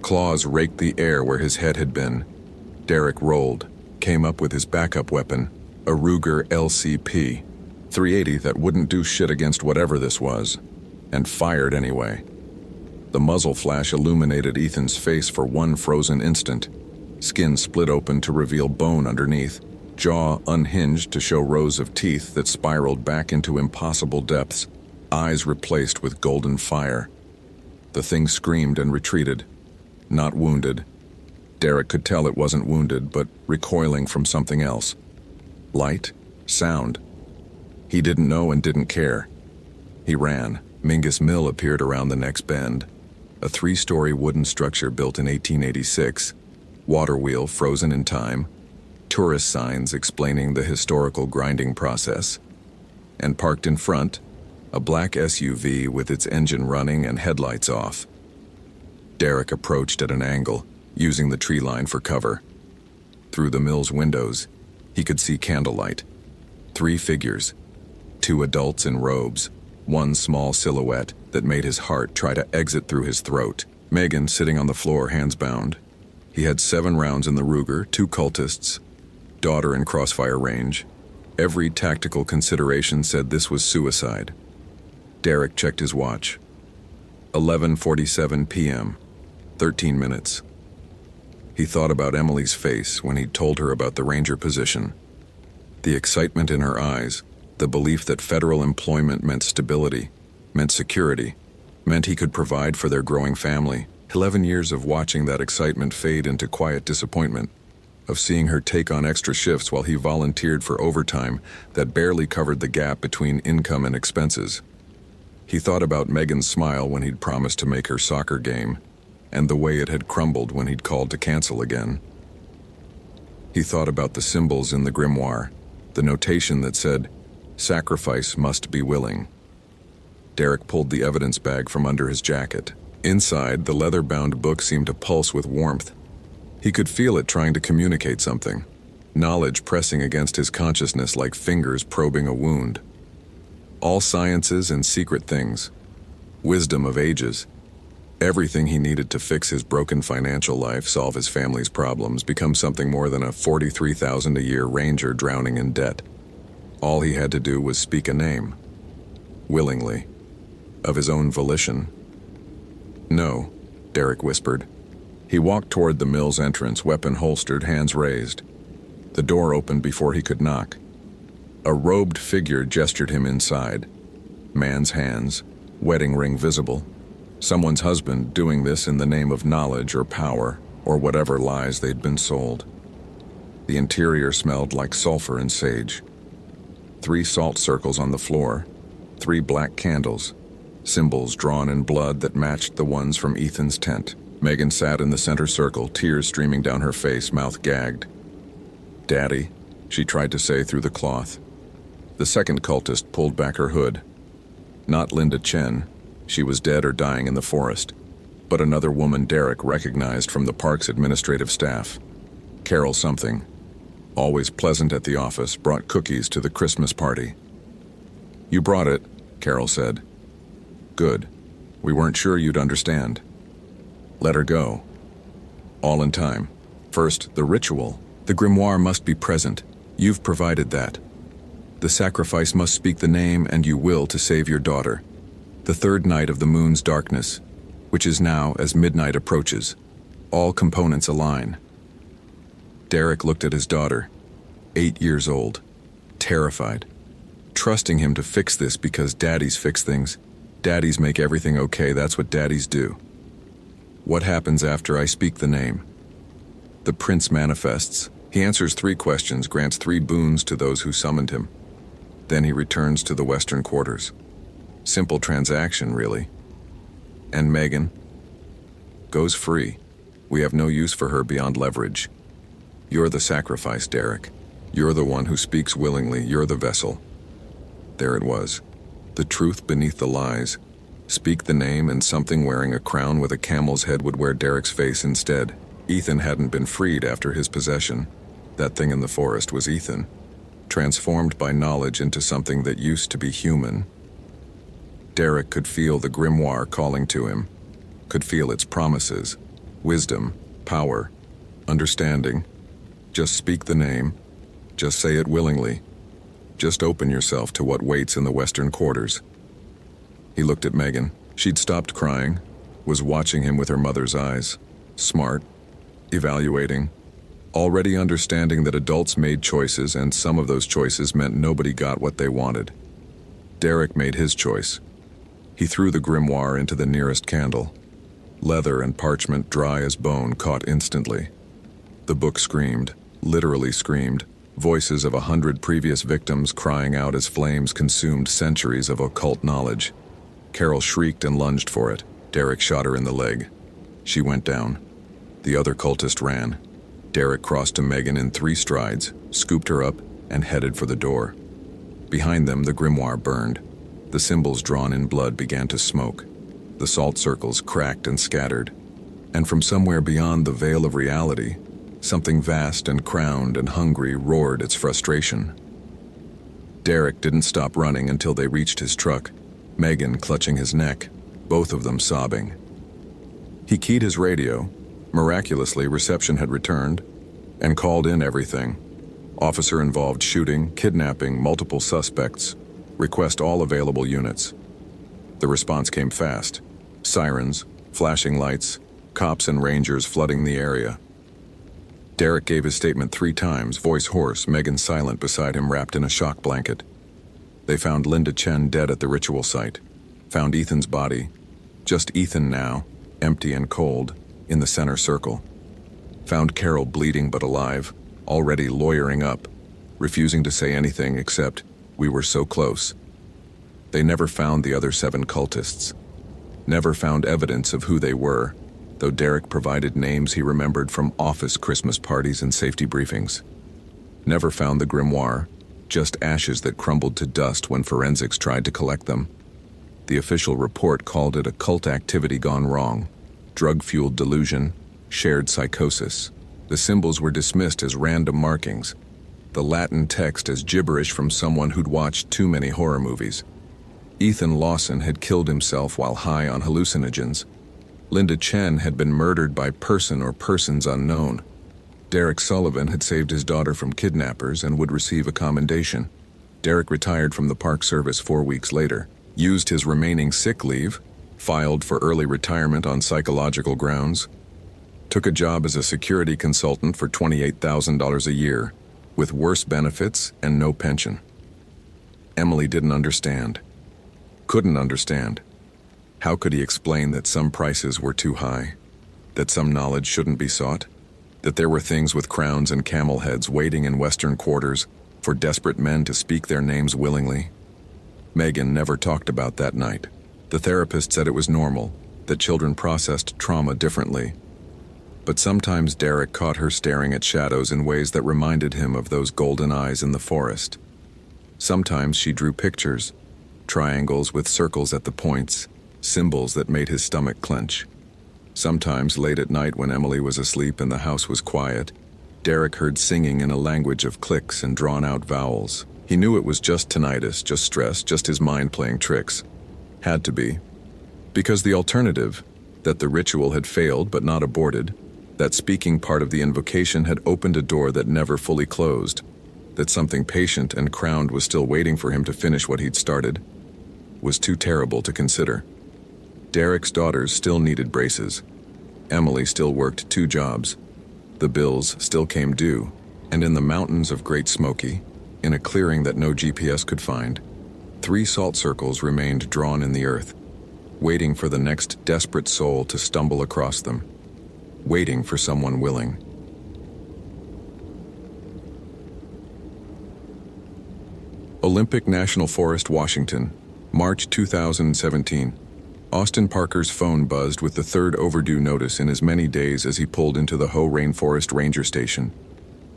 Claws raked the air where his head had been. Derek rolled, came up with his backup weapon, a Ruger LCP, .380 that wouldn't do shit against whatever this was, and fired anyway. The muzzle flash illuminated Ethan's face for one frozen instant. Skin split open to reveal bone underneath, jaw unhinged to show rows of teeth that spiraled back into impossible depths, eyes replaced with golden fire. The thing screamed and retreated. Not wounded. Derek could tell it wasn't wounded, but recoiling from something else. Light? Sound? He didn't know and didn't care. He ran. Mingus Mill appeared around the next bend. A 3-story wooden structure built in 1886. Water wheel frozen in time. Tourist signs explaining the historical grinding process. And parked in front, a black SUV with its engine running and headlights off. Derek approached at an angle, using the tree line for cover. Through the mill's windows, he could see candlelight. 3 figures, 2 adults in robes, 1 small silhouette that made his heart try to exit through his throat. Megan sitting on the floor, hands bound. He had 7 rounds in the Ruger, 2 cultists, daughter in crossfire range. Every tactical consideration said this was suicide. Derek checked his watch. 11:47 p.m. 13 minutes. He thought about Emily's face when he'd told her about the ranger position. The excitement in her eyes, the belief that federal employment meant stability, meant security, meant he could provide for their growing family. 11 years of watching that excitement fade into quiet disappointment, of seeing her take on extra shifts while he volunteered for overtime that barely covered the gap between income and expenses. He thought about Megan's smile when he'd promised to make her soccer game, and the way it had crumbled when he'd called to cancel again. He thought about the symbols in the grimoire, the notation that said, "Sacrifice must be willing." Derek pulled the evidence bag from under his jacket. Inside, the leather-bound book seemed to pulse with warmth. He could feel it trying to communicate something, knowledge pressing against his consciousness like fingers probing a wound. All sciences and secret things, wisdom of ages, everything he needed to fix his broken financial life, solve his family's problems, become something more than a $43,000 a year ranger drowning in debt. All he had to do was speak a name. Willingly. Of his own volition. "No," Derek whispered. He walked toward the mill's entrance, weapon holstered, hands raised. The door opened before he could knock. A robed figure gestured him inside. Man's hands, wedding ring visible. Someone's husband doing this in the name of knowledge or power, or whatever lies they'd been sold. The interior smelled like sulfur and sage. 3 salt circles on the floor, 3 black candles, symbols drawn in blood that matched the ones from Ethan's tent. Megan sat in the center circle, tears streaming down her face, mouth gagged. "Daddy," she tried to say through the cloth. The second cultist pulled back her hood. Not Linda Chen. She was dead or dying in the forest. But another woman Derek recognized from the park's administrative staff. Carol something. Always pleasant at the office, brought cookies to the Christmas party. "You brought it," Carol said. "Good. We weren't sure you'd understand." Let her go. All in time. First, the ritual. The grimoire must be present. You've provided that. The sacrifice must speak the name and you will to save your daughter. The 3rd night of the moon's darkness, which is now as midnight approaches. All components align. Derek looked at his daughter, 8 years old, terrified, trusting him to fix this because daddies fix things. Daddies make everything okay, that's what daddies do. What happens after I speak the name? The prince manifests. He answers 3 questions, grants 3 boons to those who summoned him. Then he returns to the western quarters. Simple transaction, really. And Megan goes free. We have no use for her beyond leverage. You're the sacrifice, Derek. You're the one who speaks willingly. You're the vessel. There it was. The truth beneath the lies. Speak the name and something wearing a crown with a camel's head would wear Derek's face instead. Ethan hadn't been freed after his possession. That thing in the forest was Ethan, transformed by knowledge into something that used to be human. Derek could feel the grimoire calling to him, could feel its promises, wisdom, power, understanding. Just speak the name, just say it willingly, just open yourself to what waits in the western quarters. He looked at Megan. She'd stopped crying, was watching him with her mother's eyes, smart, evaluating, already understanding that adults made choices and some of those choices meant nobody got what they wanted. Derek made his choice. He threw the grimoire into the nearest candle. Leather and parchment dry as bone caught instantly. The book screamed, literally screamed, voices of 100 previous victims crying out as flames consumed centuries of occult knowledge. Carol shrieked and lunged for it. Derek shot her in the leg. She went down. The other cultist ran. Derek crossed to Megan in 3 strides, scooped her up, and headed for the door. Behind them, the grimoire burned. The symbols drawn in blood began to smoke. The salt circles cracked and scattered. And from somewhere beyond the veil of reality, something vast and crowned and hungry roared its frustration. Derek didn't stop running until they reached his truck, Megan clutching his neck, both of them sobbing. He keyed his radio. Miraculously, reception had returned, and called in everything. Officer-involved shooting, kidnapping, multiple suspects. Request all available units. The response came fast. Sirens, flashing lights, cops and rangers flooding the area. Derek gave his statement 3 times, voice hoarse, Megan silent beside him wrapped in a shock blanket. They found Linda Chen dead at the ritual site. Found Ethan's body, just Ethan now, empty and cold, in the center circle. Found Carol bleeding but alive, already lawyering up, refusing to say anything except, "We were so close." They never found the other 7 cultists. Never found evidence of who they were, though Derek provided names he remembered from office Christmas parties and safety briefings. Never found the grimoire, just ashes that crumbled to dust when forensics tried to collect them. The official report called it a cult activity gone wrong, drug-fueled delusion, shared psychosis. The symbols were dismissed as random markings, the Latin text as gibberish from someone who'd watched too many horror movies. Ethan Lawson had killed himself while high on hallucinogens. Linda Chen had been murdered by person or persons unknown. Derek Sullivan had saved his daughter from kidnappers and would receive a commendation. Derek retired from the Park Service 4 weeks later, used his remaining sick leave, filed for early retirement on psychological grounds, took a job as a security consultant for $28,000 a year, with worse benefits and no pension. Emily didn't understand. Couldn't understand. How could he explain that some prices were too high? That some knowledge shouldn't be sought? That there were things with crowns and camel heads waiting in western quarters for desperate men to speak their names willingly? Megan never talked about that night. The therapist said it was normal, that children processed trauma differently. But sometimes Derek caught her staring at shadows in ways that reminded him of those golden eyes in the forest. Sometimes she drew pictures, triangles with circles at the points, symbols that made his stomach clench. Sometimes late at night when Emily was asleep and the house was quiet, Derek heard singing in a language of clicks and drawn-out vowels. He knew it was just tinnitus, just stress, just his mind playing tricks. Had to be. Because the alternative, that the ritual had failed but not aborted, that speaking part of the invocation had opened a door that never fully closed, that something patient and crowned was still waiting for him to finish what he'd started, was too terrible to consider. Derek's daughters still needed braces. Emily still worked 2 jobs. The bills still came due, and in the mountains of Great Smoky, in a clearing that no GPS could find, 3 salt circles remained drawn in the earth, waiting for the next desperate soul to stumble across them, waiting for someone willing. Olympic National Forest, Washington, March 2017. Austin Parker's phone buzzed with the third overdue notice in as many days as he pulled into the Hoh Rainforest Ranger Station.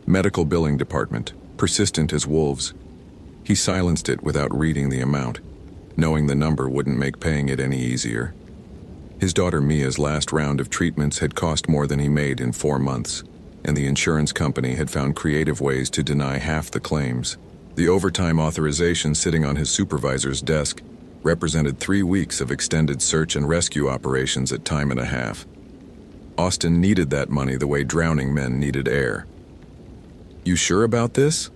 Medical billing department, persistent as wolves. He silenced it without reading the amount, knowing the number wouldn't make paying it any easier. His daughter Mia's last round of treatments had cost more than he made in 4 months, and the insurance company had found creative ways to deny half the claims. The overtime authorization sitting on his supervisor's desk represented 3 weeks of extended search and rescue operations at time and a half. Austin needed that money the way drowning men needed air. "You sure about this?"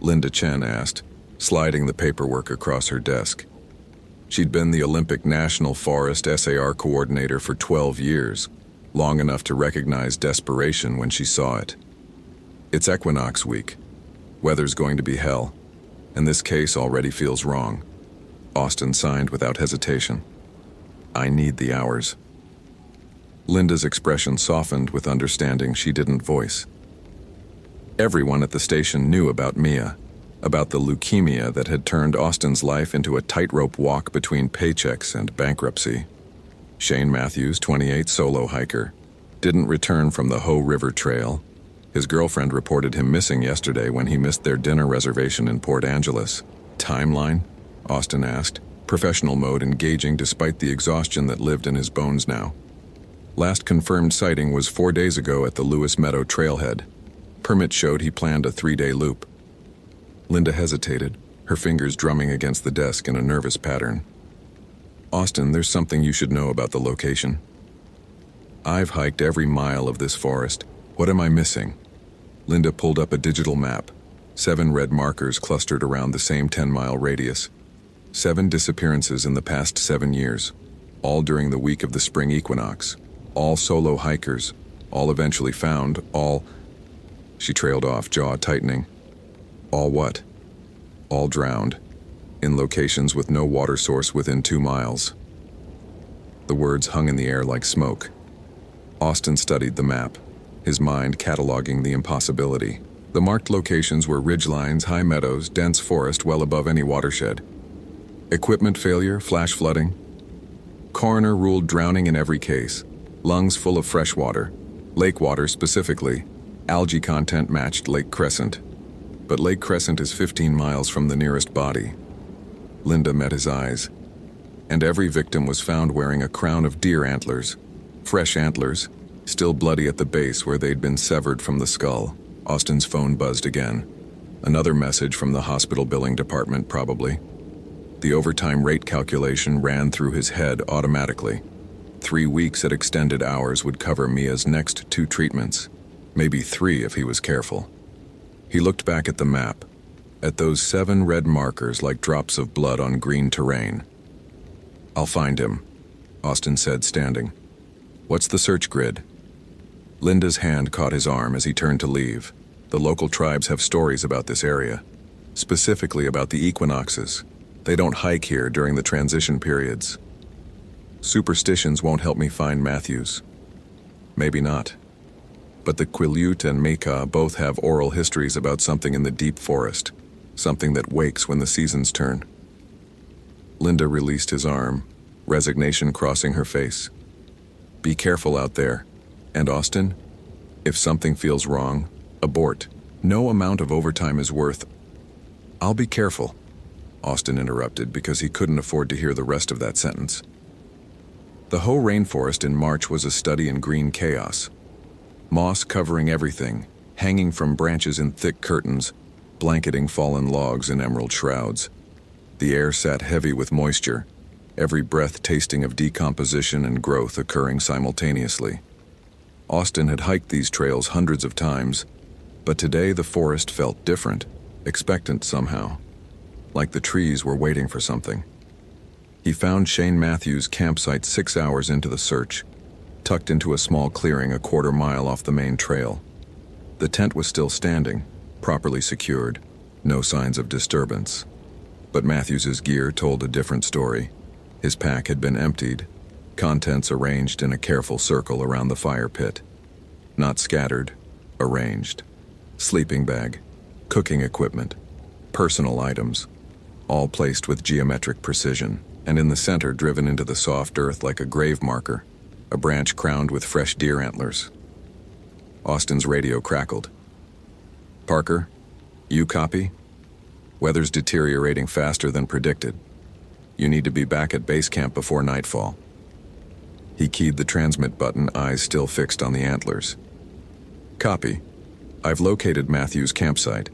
Linda Chen asked, sliding the paperwork across her desk. She'd been the Olympic National Forest SAR coordinator for 12 years, long enough to recognize desperation when she saw it. "It's equinox week. Weather's going to be hell, and this case already feels wrong." Austin signed without hesitation. "I need the hours." Linda's expression softened with understanding she didn't voice. Everyone at the station knew about Mia, about the leukemia that had turned Austin's life into a tightrope walk between paychecks and bankruptcy. Shane Matthews, 28, solo hiker, didn't return from the Hoh River Trail. His girlfriend reported him missing yesterday when he missed their dinner reservation in Port Angeles. "Timeline?" Austin asked, professional mode engaging despite the exhaustion that lived in his bones now. Last confirmed sighting was 4 days ago at the Lewis Meadow trailhead. Permit showed he planned a 3-day loop. Linda hesitated, her fingers drumming against the desk in a nervous pattern. "Austin, there's something you should know about the location. I've hiked every mile of this forest. What am I missing?" Linda pulled up a digital map. 7 red markers clustered around the same 10-mile radius. 7 disappearances in the past 7 years, all during the week of the spring equinox. All solo hikers, all eventually found, all... She trailed off, jaw tightening. All what? All drowned, in locations with no water source within 2 miles. The words hung in the air like smoke. Austin studied the map, his mind cataloging the impossibility. The marked locations were ridgelines, high meadows, dense forest well above any watershed. Equipment failure, flash flooding. Coroner ruled drowning in every case. Lungs full of fresh water. Lake water specifically. Algae content matched Lake Crescent. But Lake Crescent is 15 miles from the nearest body. Linda met his eyes. And every victim was found wearing a crown of deer antlers. Fresh antlers, still bloody at the base where they'd been severed from the skull. Austin's phone buzzed again. Another message from the hospital billing department, probably. The overtime rate calculation ran through his head automatically. 3 weeks at extended hours would cover Mia's next 2 treatments. Maybe 3 if he was careful. He looked back at the map, at those 7 red markers like drops of blood on green terrain. "I'll find him," Austin said, standing. "What's the search grid?" Linda's hand caught his arm as he turned to leave. The local tribes have stories about this area, specifically about the equinoxes. They don't hike here during the transition periods. Superstitions won't help me find Matthews. Maybe not. But the Quileute and Meka both have oral histories about something in the deep forest, something that wakes when the seasons turn. Linda released his arm, resignation crossing her face. "Be careful out there. And Austin, if something feels wrong, abort. No amount of overtime is worth..." "I'll be careful," Austin interrupted because he couldn't afford to hear the rest of that sentence. The Hoh Rainforest in March was a study in green chaos. Moss covering everything, hanging from branches in thick curtains, blanketing fallen logs in emerald shrouds. The air sat heavy with moisture, every breath tasting of decomposition and growth occurring simultaneously. Austin had hiked these trails hundreds of times, but today the forest felt different, expectant somehow, like the trees were waiting for something. He found Shane Matthews' campsite 6 hours into the search, tucked into a small clearing a 1/4 mile off the main trail. The tent was still standing, properly secured, no signs of disturbance. But Matthews's gear told a different story. His pack had been emptied, contents arranged in a careful circle around the fire pit. Not scattered, arranged. Sleeping bag, cooking equipment, personal items. all placed with geometric precision, and in the center, driven into the soft earth like a grave marker, a branch crowned with fresh deer antlers. Austin's radio crackled. "Parker, you copy? Weather's deteriorating faster than predicted. You need to be back at base camp before nightfall." He keyed the transmit button, eyes still fixed on the antlers. "Copy. I've located Matthew's campsite.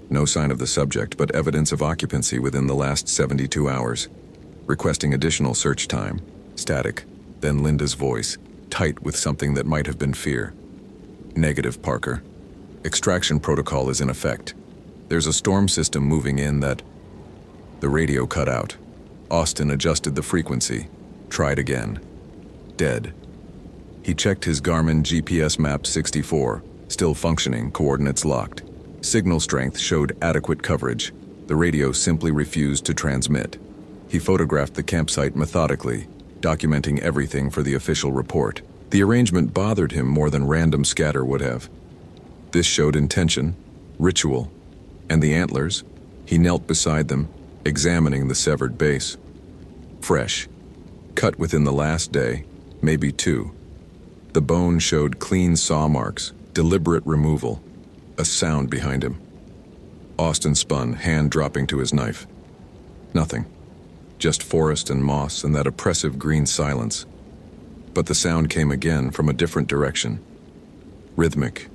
No sign of the subject, but evidence of occupancy within the last 72 hours. Requesting additional search time." Static. Then Linda's voice, tight with something that might have been fear. "Negative, Parker. Extraction protocol is in effect. There's a storm system moving in that..." The radio cut out. Austin adjusted the frequency. Tried again. Dead. He checked his Garmin GPS map 64, still functioning, coordinates locked. Signal strength showed adequate coverage. The radio simply refused to transmit. He photographed the campsite methodically, documenting everything for the official report. The arrangement bothered him more than random scatter would have. This showed intention, ritual, and the antlers. He knelt beside them, examining the severed base. Fresh. Cut within the last day, maybe 2. The bone showed clean saw marks, deliberate removal. A sound behind him. Austin spun, hand dropping to his knife. Nothing. Just forest and moss and that oppressive green silence. But the sound came again from a different direction. Rhythmic.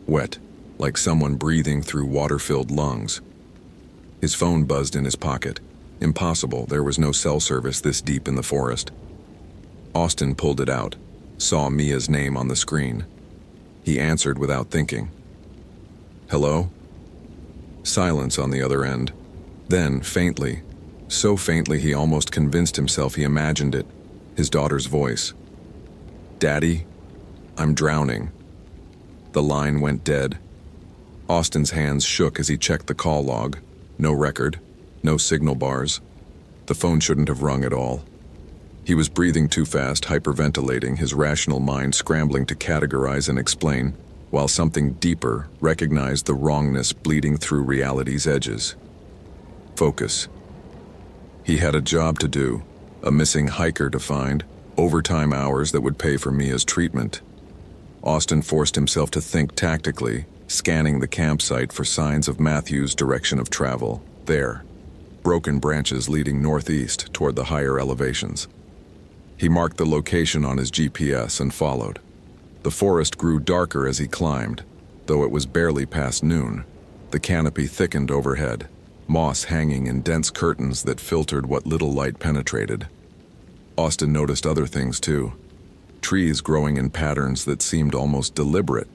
Wet, like someone breathing through water-filled lungs. His phone buzzed in his pocket. Impossible, there was no cell service this deep in the forest. Austin pulled it out, saw Mia's name on the screen. He answered without thinking. "Hello?" Silence on the other end. Then, faintly, so faintly he almost convinced himself he imagined it, his daughter's voice. "Daddy, I'm drowning." The line went dead. Austin's hands shook as he checked the call log. No record, no signal bars. The phone shouldn't have rung at all. He was breathing too fast, hyperventilating, his rational mind scrambling to categorize and explain, while something deeper recognized the wrongness bleeding through reality's edges. Focus. He had a job to do, a missing hiker to find, overtime hours that would pay for Mia's treatment. Austin forced himself to think tactically, scanning the campsite for signs of Matthew's direction of travel. There. Broken branches leading northeast toward the higher elevations. He marked the location on his GPS and followed. The forest grew darker as he climbed, though it was barely past noon. The canopy thickened overhead, moss hanging in dense curtains that filtered what little light penetrated. Austin noticed other things too. Trees growing in patterns that seemed almost deliberate.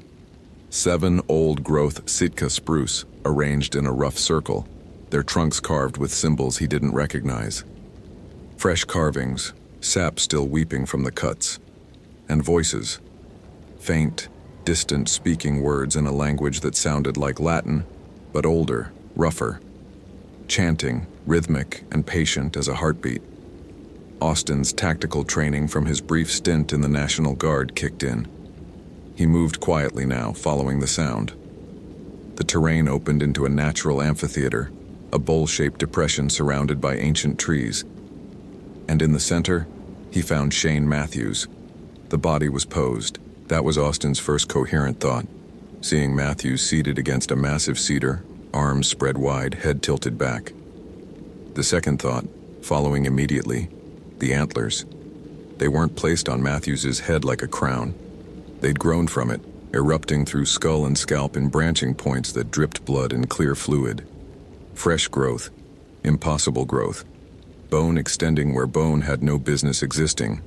7 old-growth Sitka spruce arranged in a rough circle, their trunks carved with symbols he didn't recognize. Fresh carvings, sap still weeping from the cuts. And voices. Faint, distant speaking words in a language that sounded like Latin, but older, rougher. Chanting, rhythmic and patient as a heartbeat. Austin's tactical training from his brief stint in the National Guard kicked in. He moved quietly now, following the sound. The terrain opened into a natural amphitheater, a bowl-shaped depression surrounded by ancient trees. And in the center, he found Shane Matthews. The body was posed. That was Austin's first coherent thought, seeing Matthews seated against a massive cedar, arms spread wide, head tilted back. The second thought, following immediately, the antlers. They weren't placed on Matthews's head like a crown. They'd grown from it, erupting through skull and scalp in branching points that dripped blood and clear fluid. Fresh growth, impossible growth, bone extending where bone had no business existing.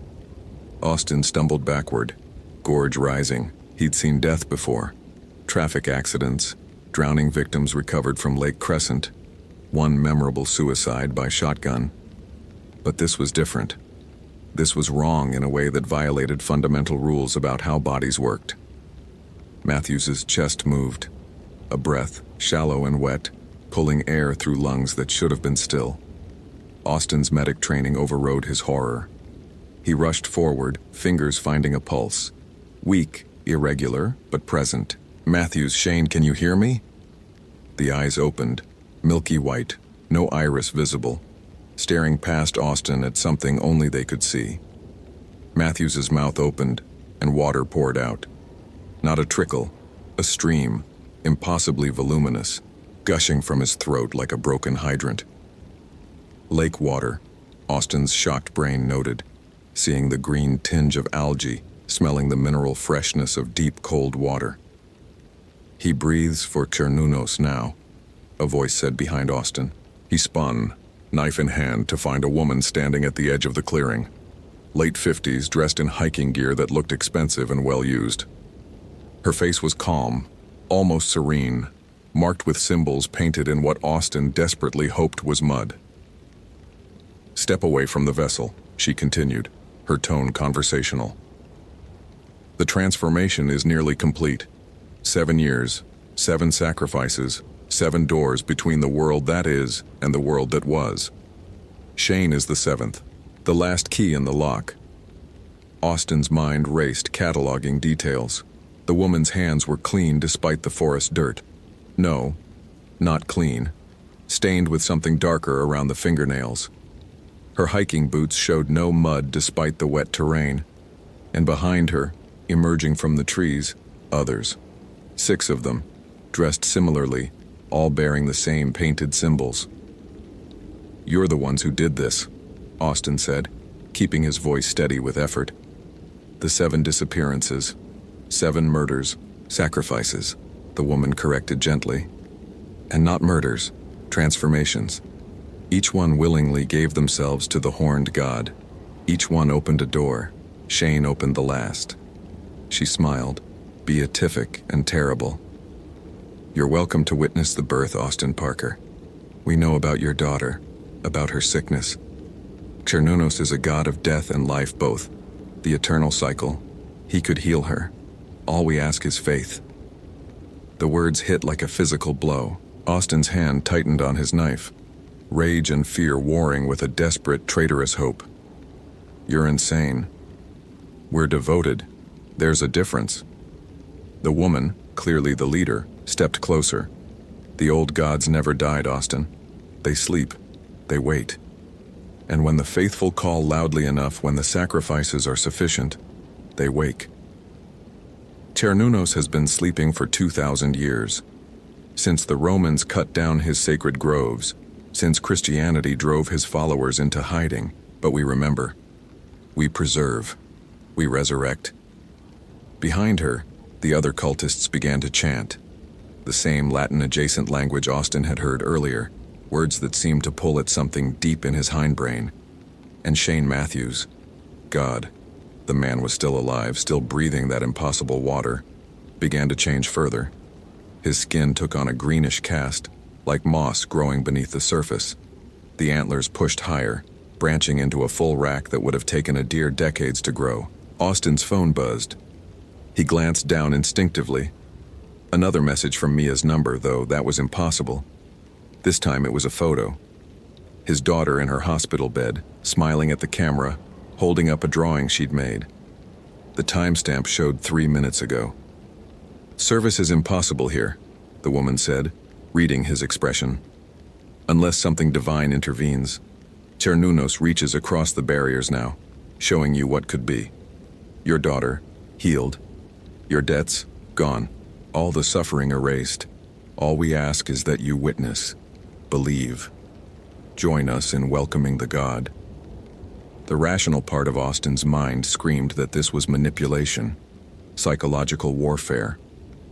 Austin stumbled backward, gorge rising. He'd seen death before. Traffic accidents, drowning victims recovered from Lake Crescent, one memorable suicide by shotgun. But this was different. This was wrong in a way that violated fundamental rules about how bodies worked. Matthews's chest moved, a breath, shallow and wet, pulling air through lungs that should have been still. Austin's medic training overrode his horror. He rushed forward, fingers finding a pulse. Weak, irregular, but present. "Matthews, Shane, can you hear me?" The eyes opened, milky white, no iris visible, staring past Austin at something only they could see. Matthews's mouth opened, and water poured out. Not a trickle, a stream, impossibly voluminous, gushing from his throat like a broken hydrant. Lake water, Austin's shocked brain noted, seeing the green tinge of algae, smelling the mineral freshness of deep cold water. He breathes for Chernunos now, a voice said behind Austin. He spun, knife in hand, to find a woman standing at the edge of the clearing. Late 50s, dressed in hiking gear that looked expensive and well-used. Her face was calm, almost serene, marked with symbols painted in what Austin desperately hoped was mud. "Step away from the vessel," she continued, her tone conversational. "The transformation is nearly complete. 7 years, 7 sacrifices, 7 doors between the world that is and the world that was. Shane is the 7th, the last key in the lock." Austin's mind raced, cataloging details. The woman's hands were clean despite the forest dirt. No, not clean. Stained with something darker around the fingernails. Her hiking boots showed no mud despite the wet terrain. And behind her, emerging from the trees, others. 6 of them, dressed similarly, all bearing the same painted symbols. "You're the ones who did this," Austin said, keeping his voice steady with effort. "The 7 disappearances, 7 murders, sacrifices," the woman corrected gently. "And not murders, transformations. Each one willingly gave themselves to the horned god. Each one opened a door. Shane opened the last." She smiled, beatific and terrible. "You're welcome to witness the birth, Austin Parker. We know about your daughter, about her sickness. Chernunos is a god of death and life both, the eternal cycle. He could heal her. All we ask is faith." The words hit like a physical blow. Austin's hand tightened on his knife, rage and fear warring with a desperate, traitorous hope. "You're insane. We're devoted. There's a difference." The woman, clearly the leader, stepped closer. "The old gods never died, Austin. They sleep. They wait. And when the faithful call loudly enough, when the sacrifices are sufficient, they wake." Chernunos has been sleeping for 2,000 years. Since the Romans cut down his sacred groves, since Christianity drove his followers into hiding, but we remember. We preserve. We resurrect. Behind her, the other cultists began to chant. The same Latin-adjacent language Austin had heard earlier, words that seemed to pull at something deep in his hindbrain. And Shane Matthews, God, the man was still alive, still breathing that impossible water, began to change further. His skin took on a greenish cast, like moss growing beneath the surface. The antlers pushed higher, branching into a full rack that would have taken a deer decades to grow. Austin's phone buzzed. He glanced down instinctively. Another message from Mia's number, though that was impossible. This time it was a photo. His daughter in her hospital bed, smiling at the camera, holding up a drawing she'd made. The timestamp showed 3 minutes ago. "Service is impossible here," the woman said, reading his expression. "Unless something divine intervenes. Chernunos reaches across the barriers now, showing you what could be. Your daughter, healed. Your debts, gone. All the suffering erased. All we ask is that you witness, believe. Join us in welcoming the God." The rational part of Austin's mind screamed that this was manipulation, psychological warfare,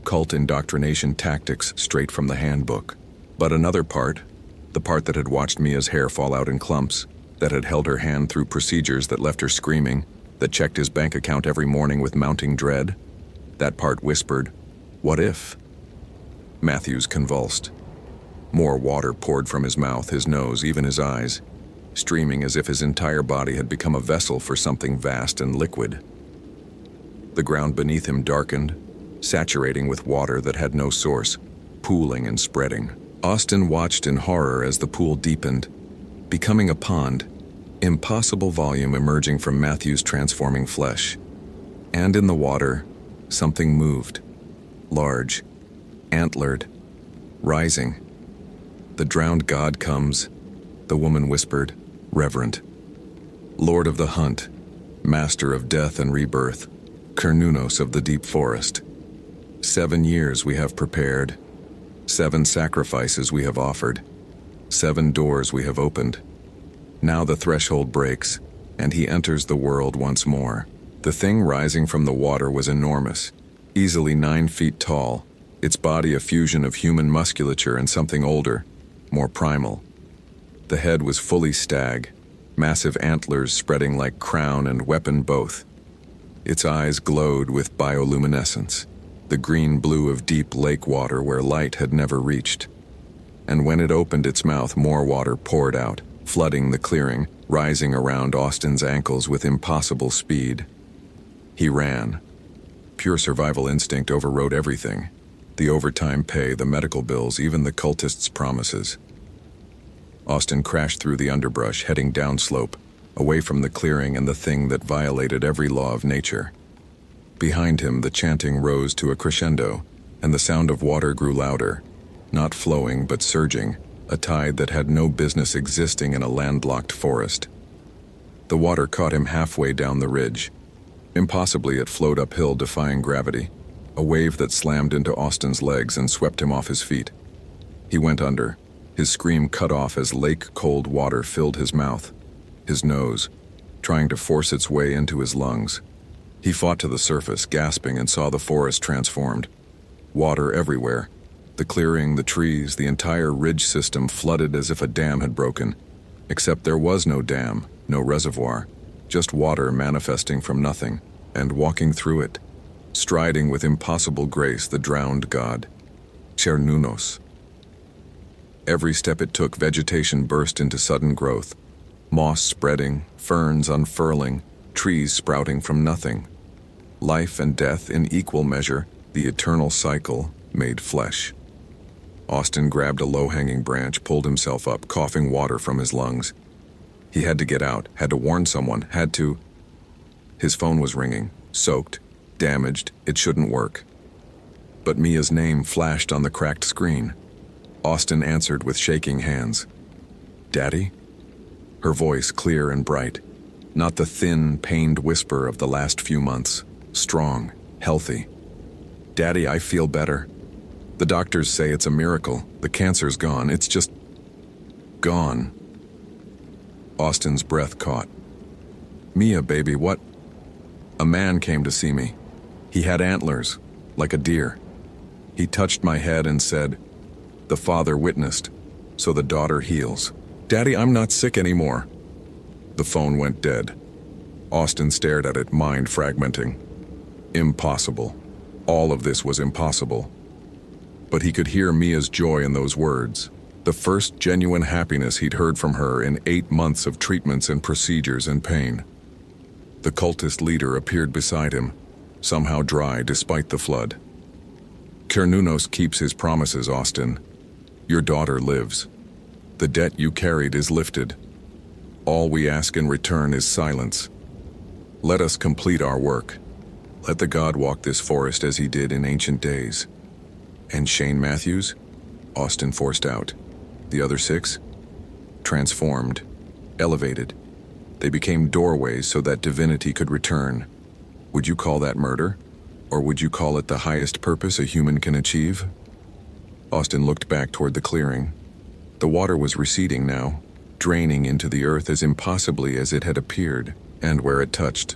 cult indoctrination tactics straight from the handbook. But another part, the part that had watched Mia's hair fall out in clumps, that had held her hand through procedures that left her screaming, that checked his bank account every morning with mounting dread, that part whispered, "What if?" Matthews convulsed. More water poured from his mouth, his nose, even his eyes, streaming as if his entire body had become a vessel for something vast and liquid. The ground beneath him darkened, saturating with water that had no source, pooling and spreading. Austin watched in horror as the pool deepened, becoming a pond, impossible volume emerging from Matthew's transforming flesh. And in the water, something moved, large, antlered, rising. The drowned god comes, the woman whispered, reverent. Lord of the hunt, master of death and rebirth, Cernunnos of the deep forest. 7 years we have prepared, 7 sacrifices we have offered, 7 doors we have opened. Now the threshold breaks, and he enters the world once more. The thing rising from the water was enormous, easily 9 feet tall, its body a fusion of human musculature and something older, more primal. The head was fully stag, massive antlers spreading like crown and weapon both. Its eyes glowed with bioluminescence, the green-blue of deep lake water where light had never reached. And when it opened its mouth, more water poured out, flooding the clearing, rising around Austin's ankles with impossible speed. He ran. Pure survival instinct overrode everything. The overtime pay, the medical bills, even the cultists' promises. Austin crashed through the underbrush, heading downslope, away from the clearing and the thing that violated every law of nature. Behind him, the chanting rose to a crescendo, and the sound of water grew louder, not flowing but surging, a tide that had no business existing in a landlocked forest. The water caught him halfway down the ridge. Impossibly, it flowed uphill, defying gravity, a wave that slammed into Austin's legs and swept him off his feet. He went under, his scream cut off as lake-cold water filled his mouth, his nose, trying to force its way into his lungs. He fought to the surface, gasping, and saw the forest transformed. Water everywhere. The clearing, the trees, the entire ridge system flooded as if a dam had broken. Except there was no dam, no reservoir, just water manifesting from nothing, and walking through it, striding with impossible grace, the drowned god, Cernunnos. Every step it took, vegetation burst into sudden growth, moss spreading, ferns unfurling, trees sprouting from nothing. Life and death in equal measure, the eternal cycle made flesh. Austin grabbed a low-hanging branch, pulled himself up, coughing water from his lungs. He had to get out, had to warn someone, had to... His phone was ringing, soaked, damaged, it shouldn't work. But Mia's name flashed on the cracked screen. Austin answered with shaking hands. "Daddy?" Her voice clear and bright, not the thin, pained whisper of the last few months. Strong, healthy. "Daddy, I feel better. The doctors say it's a miracle. The cancer's gone. It's just... gone." Austin's breath caught. "Mia, baby, what?" "A man came to see me. He had antlers, like a deer. He touched my head and said, 'The father witnessed, so the daughter heals.' Daddy, I'm not sick anymore." The phone went dead. Austin stared at it, mind fragmenting. Impossible. All of this was impossible. But he could hear Mia's joy in those words, the first genuine happiness he'd heard from her in 8 months of treatments and procedures and pain. The cultist leader appeared beside him, somehow dry despite the flood. "Cernunnos keeps his promises, Austin. Your daughter lives. The debt you carried is lifted. All we ask in return is silence. Let us complete our work. Let the god walk this forest as he did in ancient days." "And Shane Matthews?" Austin forced out. "The other 6? Transformed, elevated. They became doorways so that divinity could return. Would you call that murder? Or would you call it the highest purpose a human can achieve?" Austin looked back toward the clearing. The water was receding now, draining into the earth as impossibly as it had appeared, and where it touched,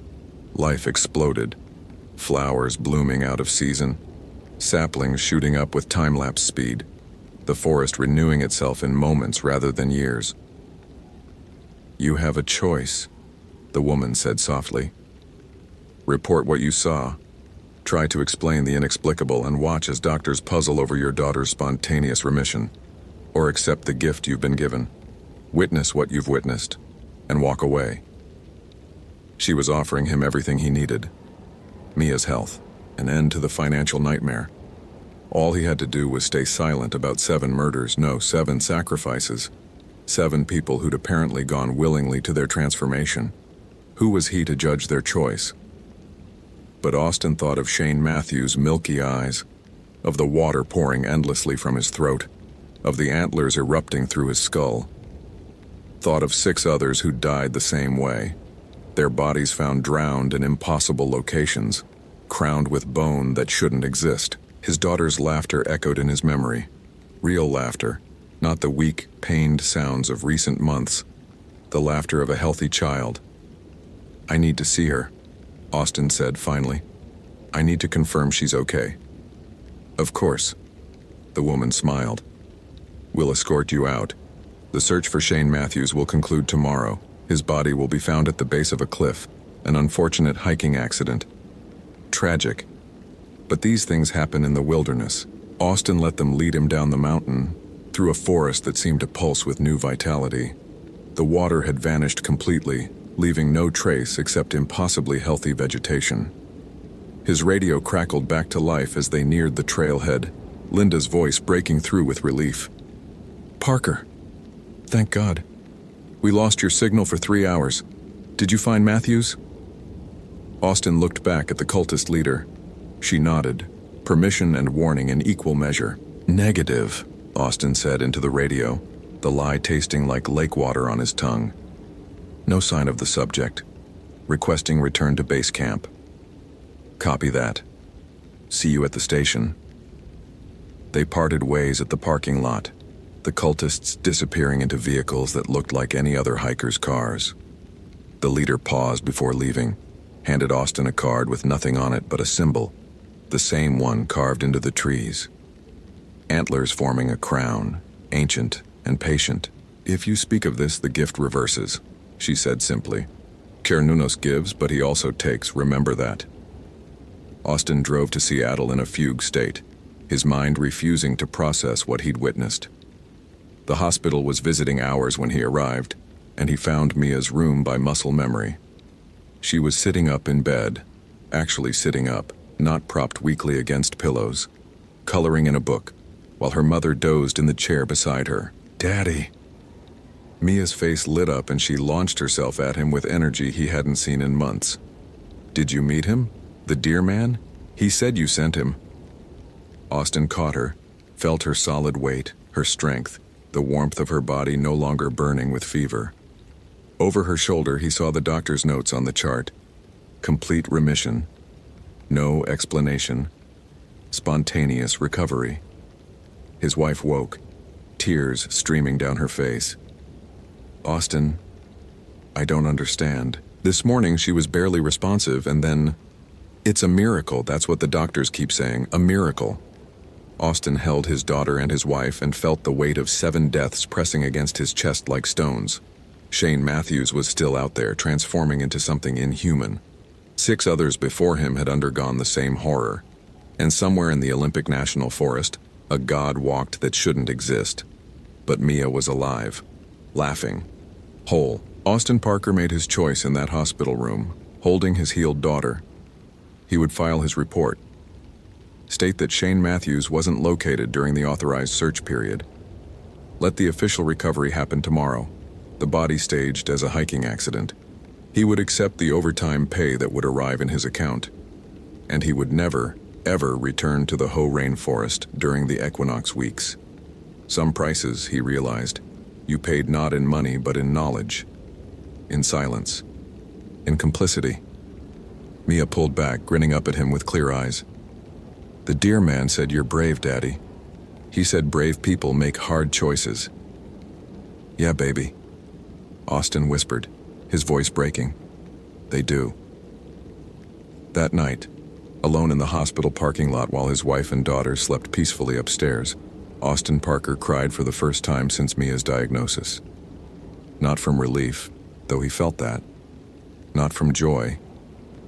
life exploded. Flowers blooming out of season, saplings shooting up with time-lapse speed, the forest renewing itself in moments rather than years. "You have a choice," the woman said softly. "Report what you saw. Try to explain the inexplicable and watch as doctors puzzle over your daughter's spontaneous remission. Or accept the gift you've been given. Witness what you've witnessed, and walk away." She was offering him everything he needed. Mia's health, an end to the financial nightmare. All he had to do was stay silent about 7 murders, no, 7 sacrifices. 7 people who'd apparently gone willingly to their transformation. Who was he to judge their choice? But Austin thought of Shane Matthews' milky eyes, of the water pouring endlessly from his throat, of the antlers erupting through his skull. Thought of 6 others who died the same way, their bodies found drowned in impossible locations, crowned with bone that shouldn't exist. His daughter's laughter echoed in his memory. Real laughter, not the weak, pained sounds of recent months. The laughter of a healthy child. "I need to see her," Austin said finally. "I need to confirm she's okay." "Of course." The woman smiled. "We'll escort you out. The search for Shane Matthews will conclude tomorrow. His body will be found at the base of a cliff, an unfortunate hiking accident. Tragic. But these things happen in the wilderness." Austin let them lead him down the mountain, through a forest that seemed to pulse with new vitality. The water had vanished completely, leaving no trace except impossibly healthy vegetation. His radio crackled back to life as they neared the trailhead, Linda's voice breaking through with relief. "Parker! Thank God. We lost your signal for 3 hours. Did you find Matthews?" Austin looked back at the cultist leader. She nodded, permission and warning in equal measure. "Negative," Austin said into the radio, the lie tasting like lake water on his tongue. "No sign of the subject. Requesting return to base camp." "Copy that. See you at the station." They parted ways at the parking lot, the cultists disappearing into vehicles that looked like any other hiker's cars. The leader paused before leaving, handed Austin a card with nothing on it but a symbol, the same one carved into the trees. Antlers forming a crown, ancient and patient. "If you speak of this, the gift reverses," she said simply. "Cernunnos gives, but he also takes, remember that." Austin drove to Seattle in a fugue state, his mind refusing to process what he'd witnessed. The hospital was visiting hours when he arrived, and he found Mia's room by muscle memory. She was sitting up in bed, actually sitting up, not propped weakly against pillows, coloring in a book, while her mother dozed in the chair beside her. "Daddy!" Mia's face lit up and she launched herself at him with energy he hadn't seen in months. "Did you meet him? The deer man? He said you sent him." Austin caught her, felt her solid weight, her strength, the warmth of her body no longer burning with fever. Over her shoulder he saw the doctor's notes on the chart. Complete remission. No explanation. Spontaneous recovery. His wife woke, tears streaming down her face. "Austin, I don't understand." This morning she was barely responsive and then, "It's a miracle, that's what the doctors keep saying, a miracle." Austin held his daughter and his wife and felt the weight of 7 deaths pressing against his chest like stones. Shane Matthews was still out there, transforming into something inhuman. 6 others before him had undergone the same horror. And somewhere in the Olympic National Forest, a god walked that shouldn't exist. But Mia was alive, laughing, whole. Austin Parker made his choice in that hospital room, holding his healed daughter. He would file his report. State that Shane Matthews wasn't located during the authorized search period. Let the official recovery happen tomorrow, the body staged as a hiking accident. He would accept the overtime pay that would arrive in his account. And he would never, ever return to the Hoh rainforest during the equinox weeks. Some prices, he realized, you paid not in money but in knowledge, in silence, in complicity. Mia pulled back, grinning up at him with clear eyes. "The deer man said you're brave, Daddy. He said brave people make hard choices." "Yeah, baby," Austin whispered, his voice breaking. "They do." That night, alone in the hospital parking lot while his wife and daughter slept peacefully upstairs, Austin Parker cried for the first time since Mia's diagnosis. Not from relief, though he felt that. Not from joy,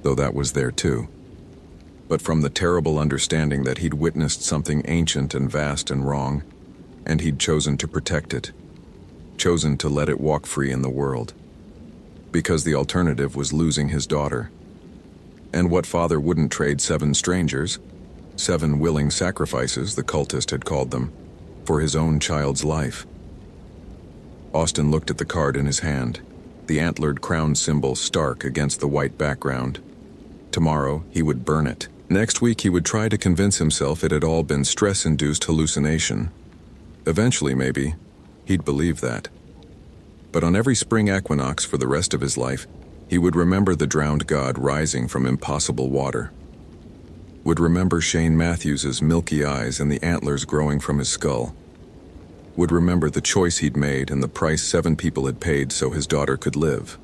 though that was there too. But from the terrible understanding that he'd witnessed something ancient and vast and wrong, and he'd chosen to protect it, chosen to let it walk free in the world. Because the alternative was losing his daughter. And what father wouldn't trade 7 strangers, 7 willing sacrifices, the cultist had called them, for his own child's life? Austin looked at the card in his hand, the antlered crown symbol stark against the white background. Tomorrow, he would burn it. Next week, he would try to convince himself it had all been stress-induced hallucination. Eventually, maybe, he'd believe that. But on every spring equinox for the rest of his life, he would remember the drowned god rising from impossible water. Would remember Shane Matthews's milky eyes and the antlers growing from his skull. Would remember the choice he'd made and the price 7 people had paid so his daughter could live.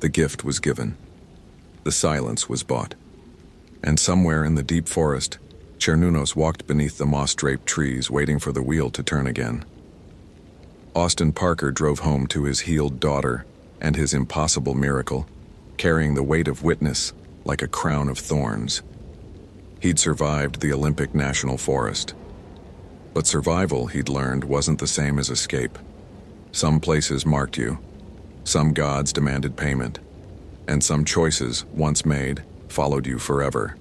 The gift was given. The silence was bought. And somewhere in the deep forest, Chernunos walked beneath the moss-draped trees, waiting for the wheel to turn again. Austin Parker drove home to his healed daughter and his impossible miracle, carrying the weight of witness like a crown of thorns. He'd survived the Olympic National Forest. But survival, he'd learned, wasn't the same as escape. Some places marked you, some gods demanded payment, and some choices, once made, followed you forever.